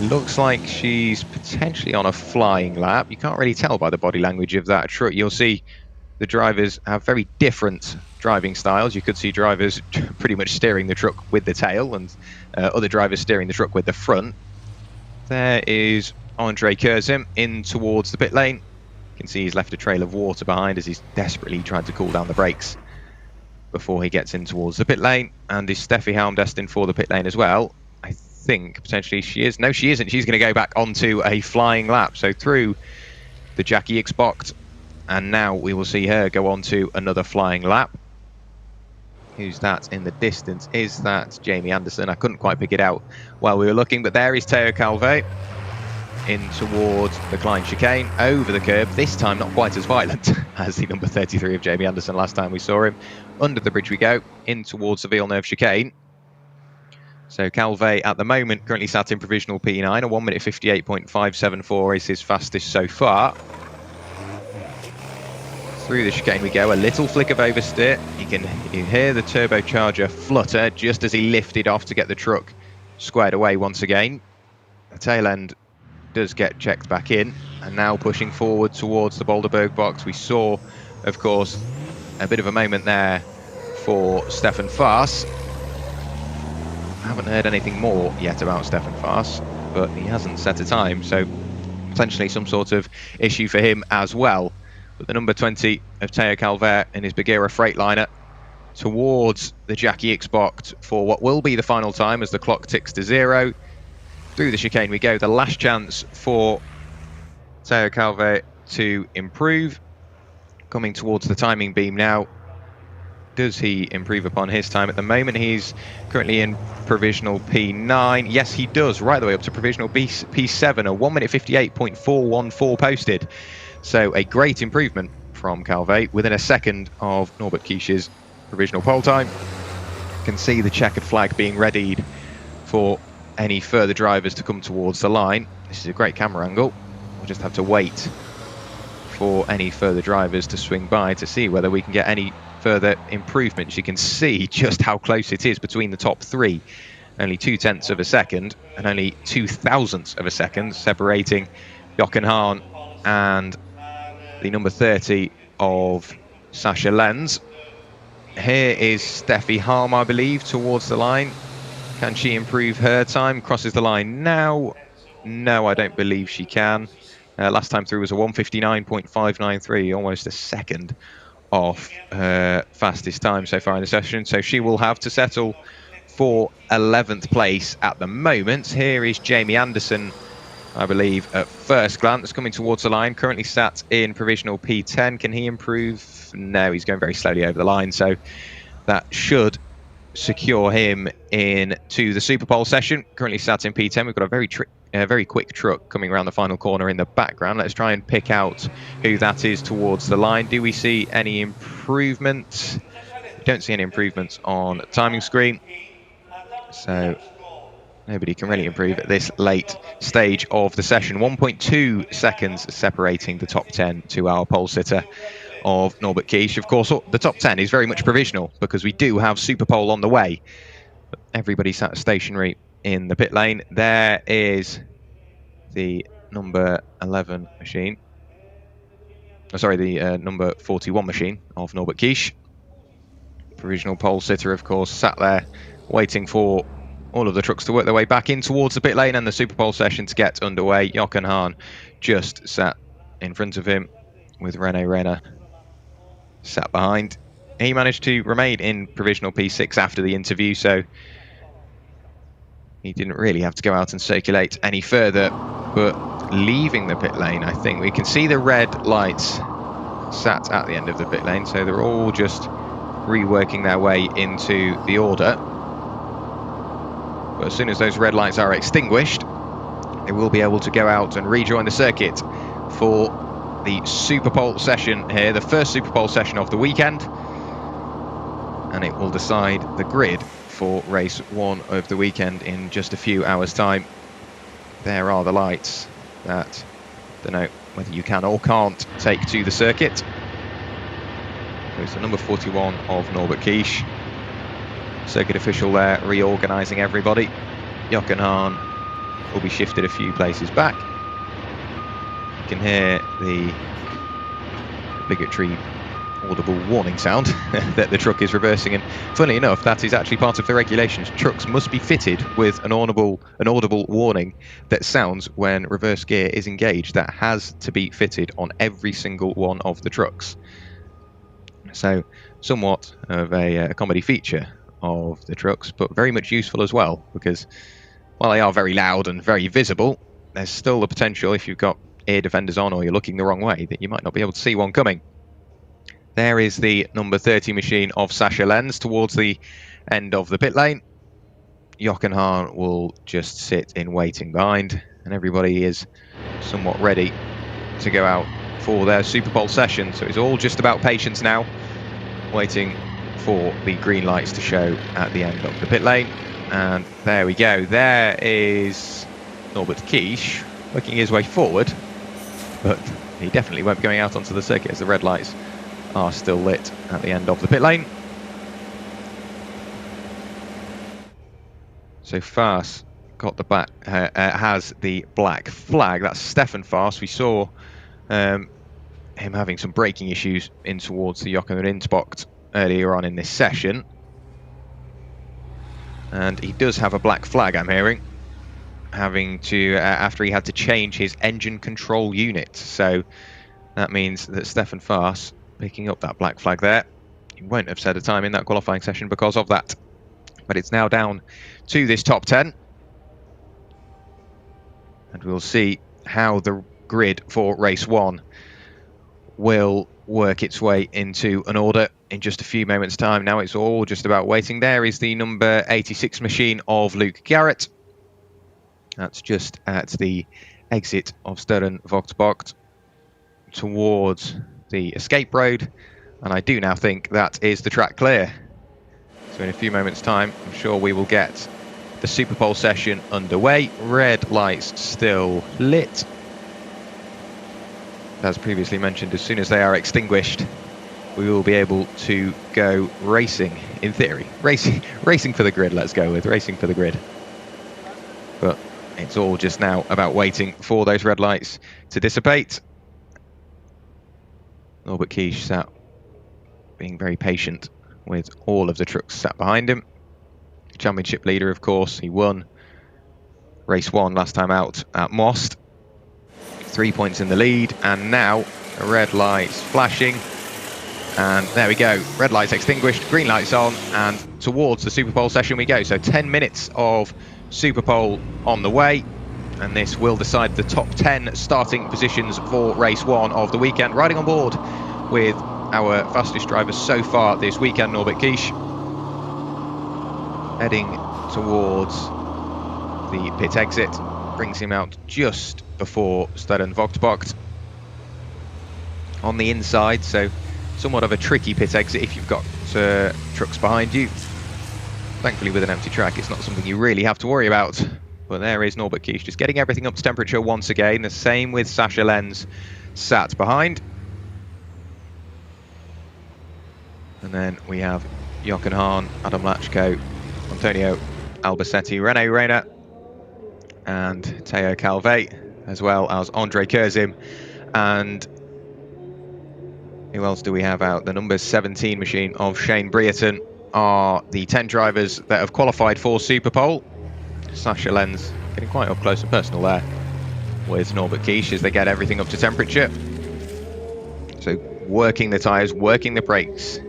Speaker 6: Looks like she's potentially on a flying lap. You can't really tell by the body language of that truck. You'll see the drivers have very different driving styles. You could see drivers pretty much steering the truck with the tail and other drivers steering the truck with the front. There is Andre Curzim in towards the pit lane. You can see he's left a trail of water behind as he's desperately trying to cool down the brakes before he gets in towards the pit lane. And is Steffi Halm destined for the pit lane as well? I think potentially she is. No, she isn't. She's going to go back onto a flying lap. So through the Jackie X-Box, and now we will see her go on to another flying lap. Who's that in the distance? Is that Jamie Anderson? I couldn't quite pick it out while we were looking, but there is Teo Calvet in towards the Klein chicane, over the curb, this time not quite as violent as the number 33 of Jamie Anderson last time we saw him. Under the bridge we go, in towards the Villeneuve chicane. So Calvet at the moment currently sat in provisional P9, a 1 minute 58.574 is his fastest so far. Through the chicane we go, a little flick of oversteer. You can hear the turbocharger flutter just as he lifted off to get the truck squared away once again. The tail end does get checked back in, and now pushing forward towards the Boulderberg box. We saw, of course, a bit of a moment there for Stefan Faas. I haven't heard anything more yet about Stefan Faas, but he hasn't set a time, so potentially some sort of issue for him as well. But the number 20 of Teo Calvet in his Bagheera Freightliner towards the Jackie X-Box for what will be the final time as the clock ticks to 0. Through the chicane we go, the last chance for Teo Calvet to improve. Coming towards the timing beam now. Does he improve upon his time? At the moment he's currently in provisional P9. Yes, he does, right the way up to provisional P7, a 1 minute 58.414 posted. So a great improvement from Calvet within a second of Norbert Kies's provisional pole time. You can see the checkered flag being readied for any further drivers to come towards the line. This is a great camera angle. We'll just have to wait for any further drivers to swing by to see whether we can get any further improvements. You can see just how close it is between the top three. Only 0.2 of a second and only 0.002 of a second separating Jochen Hahn and the number 30 of Sascha Lenz. Here is Steffi Halm, I believe, towards the line. Can she improve her time? Crosses the line now. No, I don't believe she can. Last time through was a 1:59.593, almost a second off her fastest time so far in the session. So she will have to settle for 11th place at the moment. Here is Jamie Anderson, I believe, at first glance, coming towards the line. Currently sat in provisional P10. Can he improve? No, he's going very slowly over the line. So that should secure him into the Super Pole session. Currently sat in P10. We've got a very quick truck coming around the final corner in the background. Let's try and pick out who that is towards the line. Do we see any improvements? We don't see any improvements on the timing screen. So nobody can really improve at this late stage of the session. 1.2 seconds separating the top 10 to our pole sitter of Norbert Kies. Of course, the top 10 is very much provisional because we do have Super Pole on the way. But everybody sat stationary in the pit lane. There is the number 11 machine. Oh, sorry, the number 41 machine of Norbert Kies. Provisional pole sitter, of course, sat there waiting for all of the trucks to work their way back in towards the pit lane and the Super Pole session to get underway. Jochen Hahn just sat in front of him with René Renner sat behind. He managed to remain in provisional P6 after the interview, so he didn't really have to go out and circulate any further. But leaving the pit lane, I think we can see the red lights sat at the end of the pit lane, so they're all just reworking their way into the order. But as soon as those red lights are extinguished, they will be able to go out and rejoin the circuit for the Super Pole session here, the first Super Pole session of the weekend. and it will decide the grid for race 1 of the weekend in just a few hours' time. There are the lights that denote whether you can or can't take to the circuit. It's the number 41 of Norbert Kish. Circuit official there reorganising everybody. Jochen Hahn will be shifted a few places back. You can hear the obligatory audible warning sound that the truck is reversing, and funnily enough, that is actually part of the regulations. Trucks must be fitted with an audible warning that sounds when reverse gear is engaged. That has to be fitted on every single one of the trucks. So somewhat of a comedy feature of the trucks, but very much useful as well, because while they are very loud and very visible, there's still the potential, if you've got ear defenders on or you're looking the wrong way, that you might not be able to see one coming. There is the number 30 machine of Sascha Lenz towards the end of the pit lane. Jochen Hahn will just sit in waiting behind, and everybody is somewhat ready to go out for their Super Pole session. So it's all just about patience now, waiting for the green lights to show at the end of the pit lane. And there we go. There is Norbert Kish working his way forward, but he definitely won't be going out onto the circuit as the red lights are still lit at the end of the pit lane. So Faas got the back, has the black flag. That's Stefan Faas. We saw him having some braking issues in towards the Jochen Rindsbocht earlier on in this session. And he does have a black flag, I'm hearing, having to after he had to change his engine control unit. So that means that Stefan Faas picking up that black flag there. He won't have set a time in that qualifying session because of that. But it's now down to this top 10. And we'll see how the grid for race 1 will work its way into an order in just a few moments' time. Now it's all just about waiting. There is the number 86 machine of Luke Garrett. That's just at the exit of Stern Vochtbocht towards the escape road, and I do now think that is the track clear. So in a few moments' time, I'm sure we will get the Super Pole session underway. Red lights still lit. As previously mentioned, as soon as they are extinguished, we will be able to go racing, in theory. Racing for the grid, let's go with, racing for the grid. But it's all just now about waiting for those red lights to dissipate. Norbert Kish sat being very patient with all of the trucks sat behind him. Championship leader, of course. He won race 1 last time out at Most. 3 points in the lead, and now the red lights flashing. And there we go. Red lights extinguished, green lights on, and towards the Super Pole session we go. So 10 minutes of Super Pole on the way. And this will decide the top 10 starting positions for race 1 of the weekend. Riding on board with our fastest drivers so far this weekend, Norbert Kish, heading towards the pit exit, brings him out just before Stern Vochtbocht on the inside, so somewhat of a tricky pit exit if you've got trucks behind you. Thankfully, with an empty track, it's not something you really have to worry about. But there is Norbert Kish, just getting everything up to temperature once again. The same with Sascha Lenz sat behind. And then we have Jochen Hahn, Adam Lachko, Antonio Albacete, Rene Reina, and Theo Calvet, as well as Andre Kurzim. And who else do we have out? The number 17 machine of Shane Brereton are the 10 drivers that have qualified for Super Pole. Sascha Lenz getting quite up close and personal there with Norbert Kish as they get everything up to temperature. So working the tyres, working the brakes,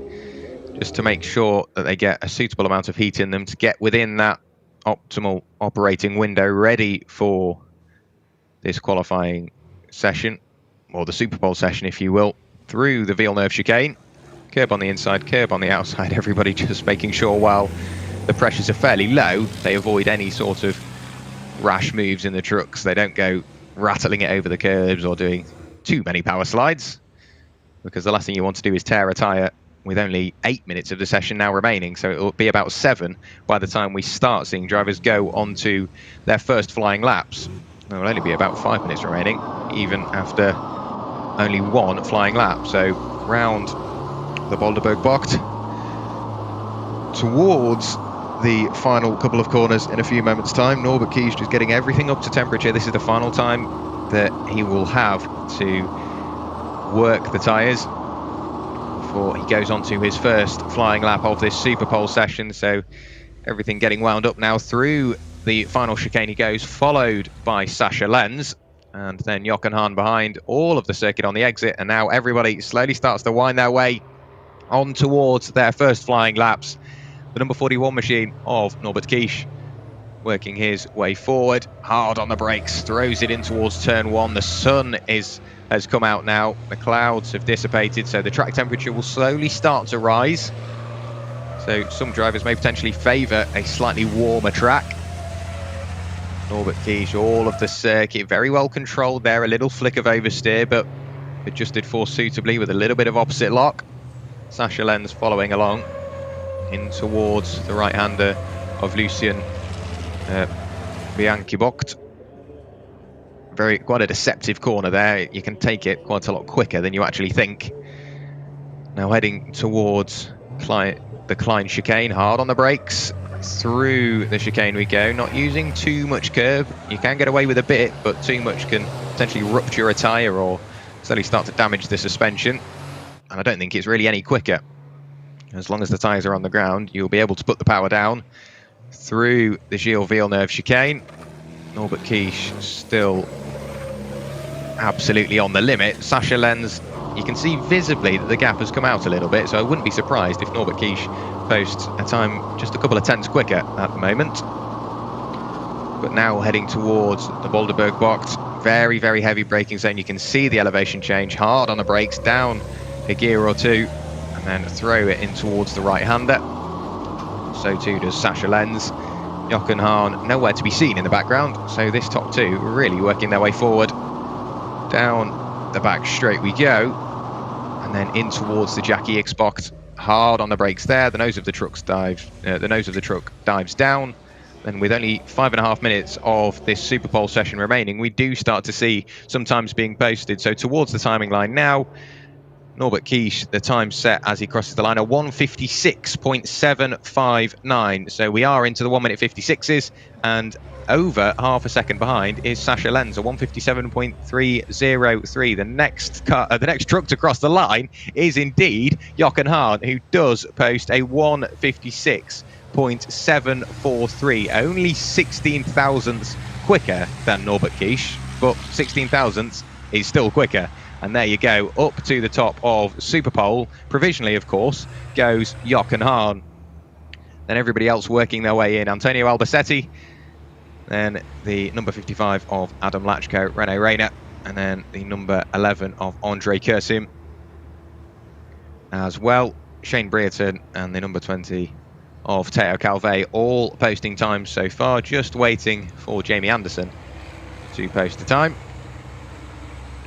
Speaker 6: just to make sure that they get a suitable amount of heat in them to get within that optimal operating window, ready for this qualifying session, or the Super Pole session if you will, through the Villeneuve chicane. Curb on the inside, curb on the outside, everybody just making sure while the pressures are fairly low, they avoid any sort of rash moves in the trucks. They don't go rattling it over the curbs or doing too many power slides, because the last thing you want to do is tear a tyre with only 8 minutes of the session now remaining, so it will be about 7 by the time we start seeing drivers go onto their first flying laps. There will only be about 5 minutes remaining, even after only 1 flying lap. So round the Boulderberg Bocht towards the final couple of corners in a few moments' time. Norbert Kiesche just getting everything up to temperature. This is the final time that he will have to work the tyres before he goes on to his first flying lap of this Super Pole session. So everything getting wound up now. Through the final chicane he goes, followed by Sascha Lenz, and then Jochen Hahn behind, all of the circuit on the exit, and now everybody slowly starts to wind their way on towards their first flying laps. The number 41 machine of Norbert Kiesche working his way forward, hard on the brakes, throws it in towards turn 1. The sun has come out now, the clouds have dissipated, so the track temperature will slowly start to rise. So some drivers may potentially favour a slightly warmer track. Norbert Kiesche, all of the circuit very well controlled there, a little flick of oversteer, but adjusted for suitably with a little bit of opposite lock. Sascha Lenz following along in towards the right-hander of Lucien Bianchi-Bocht. Quite a deceptive corner there. You can take it quite a lot quicker than you actually think. Now heading towards the Klein chicane, hard on the brakes. Through the chicane we go, not using too much curb. You can get away with a bit, but too much can potentially rupture a tyre or slowly start to damage the suspension. And I don't think it's really any quicker. As long as the tyres are on the ground, you'll be able to put the power down. Through the Gilles Villeneuve chicane, Norbert Kiesche still absolutely on the limit. Sascha Lenz, you can see visibly that the gap has come out a little bit, so I wouldn't be surprised if Norbert Kiesche posts a time just a couple of tenths quicker at the moment. But now heading towards the Boulderberg Bocht, very, very heavy braking zone. You can see the elevation change, hard on the brakes, down a gear or two, and then throw it in towards the right-hander. So too does Sascha Lenz. Jochen Hahn nowhere to be seen in the background, so this top two really working their way forward. Down the back straight we go, and then in towards the Jackie X-Bocht, hard on the brakes there. The nose of the truck dives down. And with only 5.5 minutes of this Super Pole session remaining, we do start to see some times being posted. So towards the timing line now, Norbert Kiesche, the time set as he crosses the line, a 1:56.759. So we are into the 1 minute 56s, and over half a second behind is Sascha Lenz, a 1:57.303. The next truck to cross the line is indeed Jochen Hahn, who does post a 1:56.743, only 16 thousandths quicker than Norbert Kiesche, but 16 thousandths is still quicker. And there you go, up to the top of Super Pole, provisionally of course, goes Jochen Hahn. Then everybody else working their way in. Antonio Albacete, then the number 55 of Adam Lachko, René Reiner, and then the number 11 of Andre Kersim as well. Shane Brereton and the number 20 of Teo Calvet, all posting times so far, just waiting for Jamie Anderson to post a time.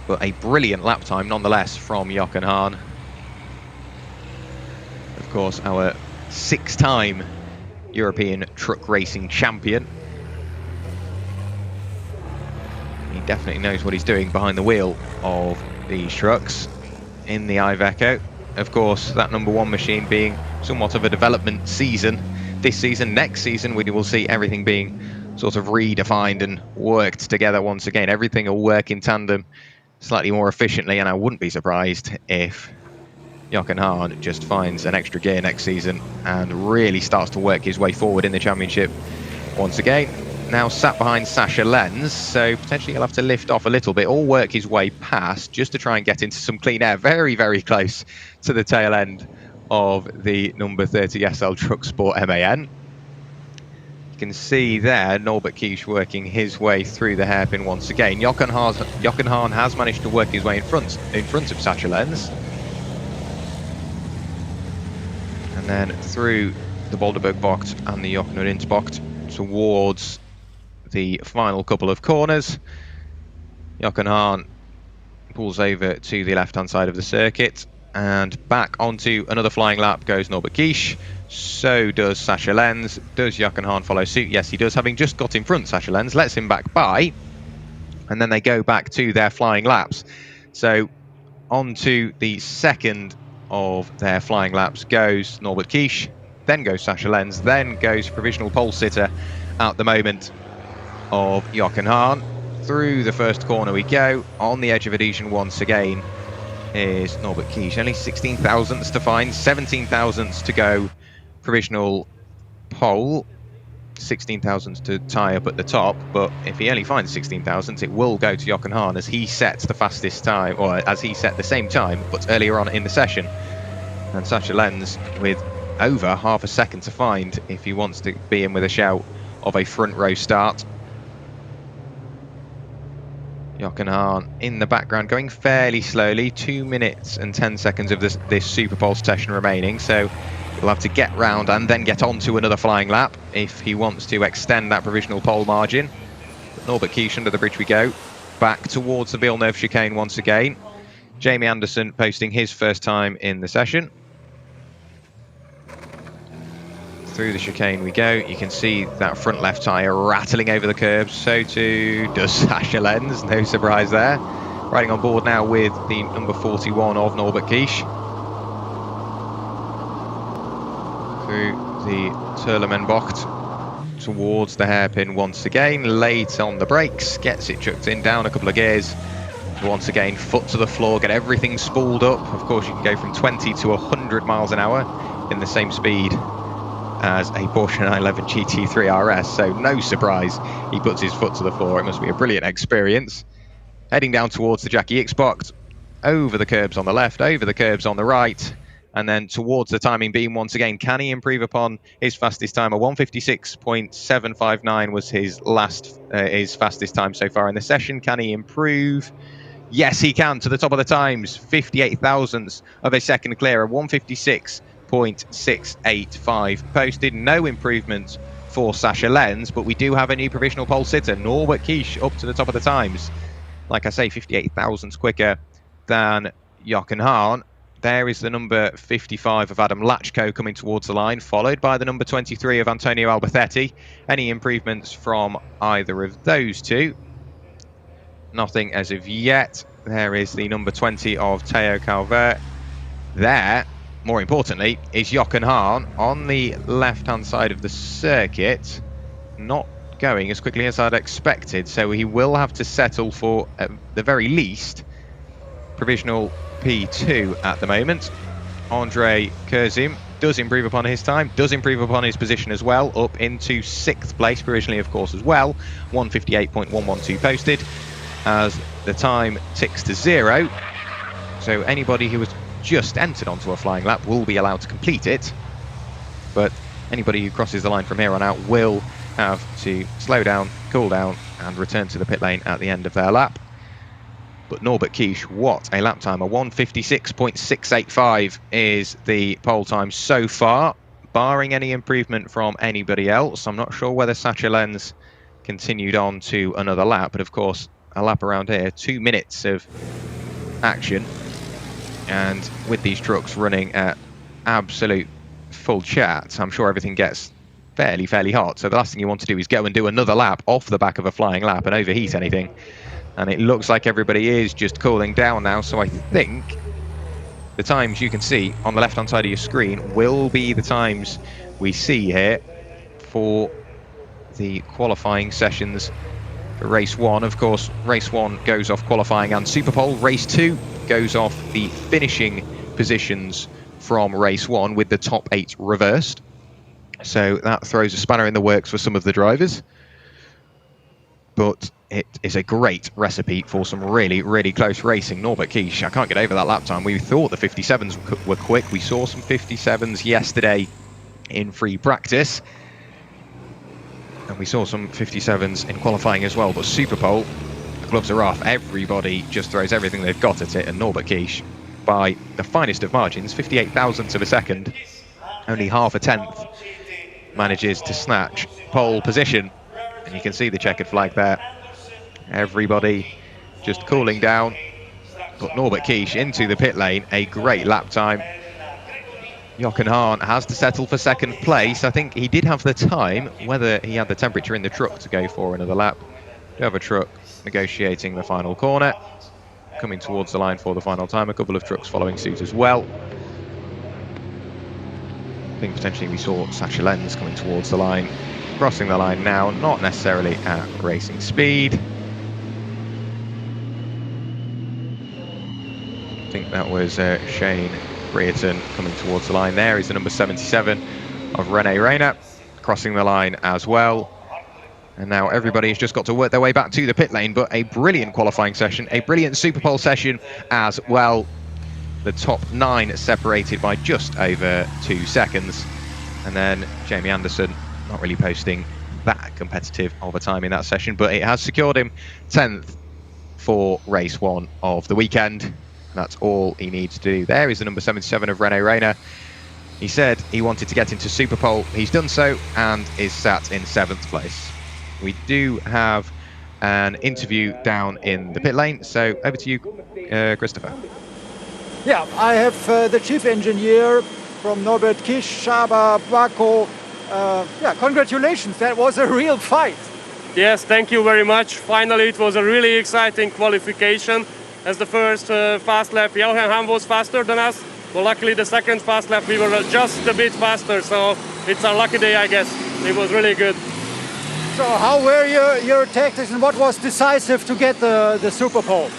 Speaker 6: But a brilliant lap time nonetheless from Jochen Hahn. Of course, our 6-time European truck racing champion. He definitely knows what he's doing behind the wheel of these trucks in the Iveco. Of course, that number 1 machine being somewhat of a development season. This season, next season, we will see everything being sort of redefined and worked together once again. Everything will work in tandem slightly more efficiently, and I wouldn't be surprised if Jochen Hahn just finds an extra gear next season and really starts to work his way forward in the championship once again. Now sat behind Sascha Lenz, so potentially he'll have to lift off a little bit or work his way past just to try and get into some clean air. Very, very close to the tail end of the number 30 SL Truck Sport MAN. You can see there Norbert Kiesche working his way through the hairpin once again. Jochen Hahn has managed to work his way in front of Sascha Lenz. And then through the Boulderberg Bocht and the Jochen Rindt Bocht towards the final couple of corners. Jochen Hahn pulls over to the left-hand side of the circuit, And back onto another flying lap goes Norbert Kish. So does Sascha Lenz. Does Jochen Hahn follow suit? Yes, he does, having just got in front. Sascha Lenz lets him back by, and then they go back to their flying laps. So on to the second of their flying laps goes Norbert Kish, then goes Sascha Lenz, then goes provisional pole sitter at the moment of Jochen Hahn. Through the first corner we go. On the edge of adhesion once again is Norbert Kish. Only 16 thousandths to find, 17 thousandths to go provisional pole, 16 thousandths to tie up at the top, but if he only finds 16 thousandths, it will go to Jochen Hahn as he sets the fastest time, or as he set the same time, but earlier on in the session. And Sascha Lenz with over half a second to find if he wants to be in with a shout of a front row start. Jochen Hahn in the background going fairly slowly, 2 minutes and 10 seconds of this Super Pole session remaining, so he'll have to get round and then get on to another flying lap if he wants to extend that provisional pole margin. But Norbert Kish under the bridge we go, back towards the Villeneuve chicane once again. Jamie Anderson posting his first time in the session. Through the chicane we go. You can see that front left tyre rattling over the curbs. So too does Sascha Lenz, no surprise there. Riding on board now with the number 41 of Norbert Kish. Through the Terlemenbocht towards the hairpin once again. Late on the brakes, gets it chucked in, down a couple of gears. Once again, foot to the floor, get everything spooled up. Of course, you can go from 20 to 100 miles an hour in the same speed as a Porsche 911 GT3 RS, so no surprise he puts his foot to the floor. It must be a brilliant experience. Heading down towards the Jackie X-Box, over the curbs on the left, over the curbs on the right, and then towards the timing beam once again. Can he improve upon his fastest time? A 156.759 was his fastest time so far in the session. Can he improve? Yes, he can, to the top of the times. 58 thousandths of a second clear, a 156.685 posted. No improvement for Sascha Lenz, but we do have a new provisional pole sitter, Norbert Kish, up to the top of the times. Like I say, 58 thousandths quicker than Jochen Hahn. There is the number 55 of Adam Lachko coming towards the line, followed by the number 23 of Antonio Alberthetti. Any improvements from either of those two? Nothing as of yet. There is the number 20 of Theo Calvert. There, more importantly, is Jochen Hahn on the left-hand side of the circuit, not going as quickly as I'd expected, so he will have to settle for, at the very least, provisional P2 at the moment. Andre Kurzim does improve upon his time, does improve upon his position as well, up into 6th place provisionally, of course, as well. 158.112 posted as the time ticks to 0. So anybody who has just entered onto a flying lap will be allowed to complete it, but anybody who crosses the line from here on out will have to slow down, cool down, and return to the pit lane at the end of their lap. But Norbert Kish, what a lap time. A 156.685 is the pole time so far, barring any improvement from anybody else. I'm not sure whether Sascha Lenz continued on to another lap, but of course, a lap around here, 2 minutes of action. And with these trucks running at absolute full chat, I'm sure everything gets fairly hot. So the last thing you want to do is go and do another lap off the back of a flying lap and overheat anything. And it looks like everybody is just cooling down now, so I think the times you can see on the left-hand side of your screen will be the times we see here for the qualifying sessions for race 1. Of course, race 1 goes off qualifying and Superpole. Race 2 goes off the finishing positions from race 1 with the top 8 reversed. So that throws a spanner in the works for some of the drivers. But it is a great recipe for some really close racing. Norbert Kish, I can't get over that lap time. We thought the 57s were quick. We saw some 57s yesterday in free practice. And we saw some 57s in qualifying as well. But Superpole, the gloves are off. Everybody just throws everything they've got at it. And Norbert Kish, by the finest of margins, 58 thousandths of a second, only half a tenth, manages to snatch pole position. And you can see the checkered flag there. Everybody just cooling down, put Norbert Kish into the pit lane. A great lap time. Jochen Hahn has to settle for second place. I think he did have the time, whether he had the temperature in the truck to go for another lap. We have a truck negotiating the final corner, coming towards the line for the final time. A couple of trucks following suit as well. I think potentially we saw Sacha Lenz coming towards the line, crossing the line now, not necessarily at racing speed. I think that was Shane Brereton coming towards the line there. He's the number 77 of René Reiner, crossing the line as well. And now everybody has just got to work their way back to the pit lane, but a brilliant qualifying session, a brilliant Superpole session as well. The top 9 separated by just over 2 seconds. And then Jamie Anderson not really posting that competitive of a time in that session, but it has secured him 10th for race 1 of the weekend. That's all he needs to do. There is the number 77 of René Reiner. He said he wanted to get into Superpole. He's done so and is sat in 7th place. We do have an interview down in the pit lane, so over to you, Christopher.
Speaker 1: Yeah, I have the chief engineer from Norbert Kish, Shaba, Baco. Yeah, congratulations, that was a real fight.
Speaker 9: Yes, thank you very much. Finally, it was a really exciting qualification. As the first fast lap, Jochen Hahn was faster than us. Well, luckily the second fast lap we were just a bit faster, so it's a lucky day, I guess. It was really good.
Speaker 1: So how were your tactics and what was decisive to get the Superpole?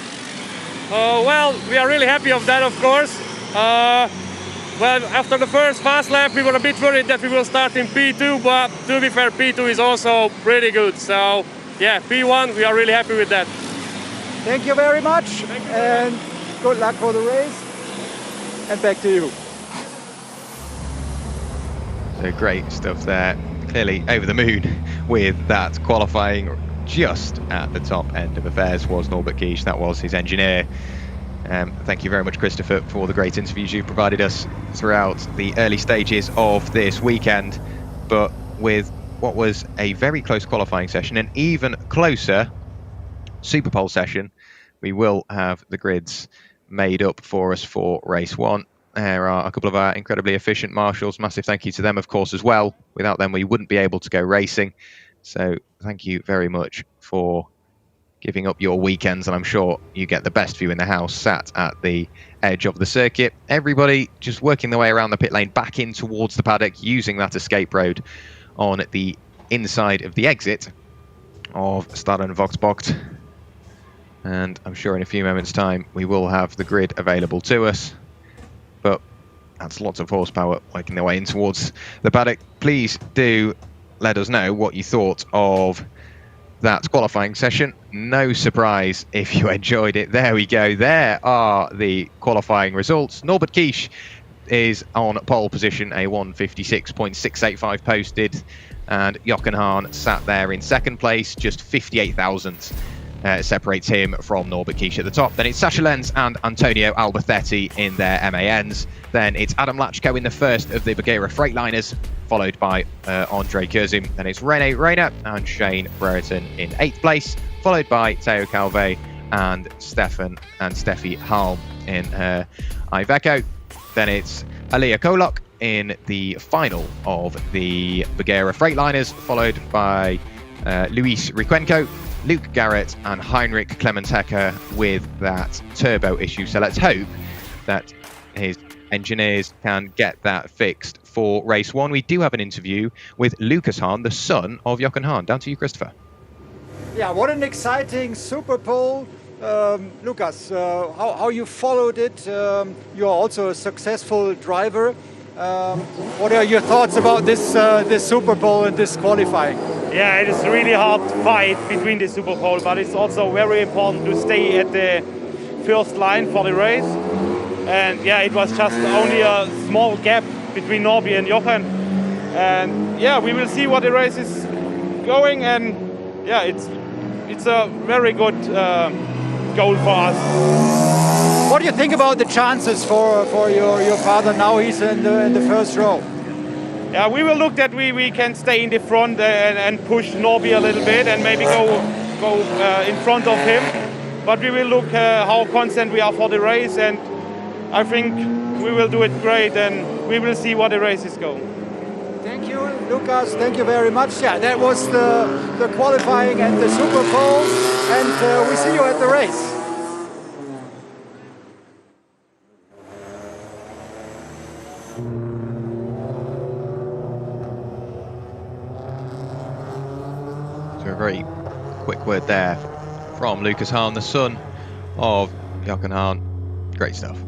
Speaker 9: Well, we are really happy of that, of course. Well, after the first fast lap, we were a bit worried that we will start in P2, but to be fair, P2 is also pretty good. So, yeah, P1, we are really happy with that.
Speaker 1: Thank you very much, and good luck for the race. And back to you.
Speaker 6: So great stuff there. Clearly over the moon with that qualifying. Just at the top end of affairs was Norbert Kish. That was his engineer. Thank you very much, Christopher, for the great interviews you provided us throughout the early stages of this weekend. But with what was a very close qualifying session, an even closer Superpole session, we will have the grids made up for us for race 1. There are a couple of our incredibly efficient marshals. Massive thank you to them, of course, as well. Without them, we wouldn't be able to go racing. So thank you very much for giving up your weekends, and I'm sure you get the best view in the house sat at the edge of the circuit. Everybody just working their way around the pit lane back in towards the paddock, using that escape road on the inside of the exit of Staden Voxbocht. And I'm sure in a few moments' time we will have the grid available to us. But that's lots of horsepower working their way in towards the paddock. Please do let us know what you thought of that qualifying session. No surprise if you enjoyed it. There we go. There are the qualifying results. Norbert Kish is on pole position, a 1:56.685 posted, and Jochen Hahn sat there in second place, just 58 thousandths. Separates him from Norbert Kish at the top. Then it's Sacha Lenz and Antonio Alberthetti in their MANs. Then it's Adam Lachko in the first of the Bagheera Freightliners, followed by Andre Kurzim. Then it's René Reiner and Shane Brereton in 8th place, followed by Theo Calvé and Steffi Halm in Iveco. Then it's Alia Kolok in the final of the Bagheera Freightliners, followed by Luis Riquenco, Luke Garrett and Heinrich Clementecker with that turbo issue. So let's hope that his engineers can get that fixed for race 1. We do have an interview with Lucas Hahn, the son of Jochen Hahn. Down to you, Christopher.
Speaker 1: Yeah, what an exciting Superpole. Lucas, how you followed it. You're also a successful driver. What are your thoughts about this Superpole and this qualifying?
Speaker 10: Yeah, it is really hard to fight between the Superpole, but it's also very important to stay at the first line for the race. And yeah, it was just only a small gap between Norby and Jochen. And yeah, we will see what the race is going. And yeah, it's a very good goal for us.
Speaker 1: What do you think about the chances for your father now he's in the first row?
Speaker 10: Yeah, we will look that we can stay in the front and push Norby a little bit and maybe go in front of him. but we will look how constant we are for the race, and I think we will do it great, and we will see what the races go.
Speaker 1: Thank you, Lucas. Thank you very much. Yeah, that was the qualifying and the Super Bowl, and we see you at the race.
Speaker 6: So a very quick word there from Lucas Hahn, the son of Jochen Hahn. Great stuff.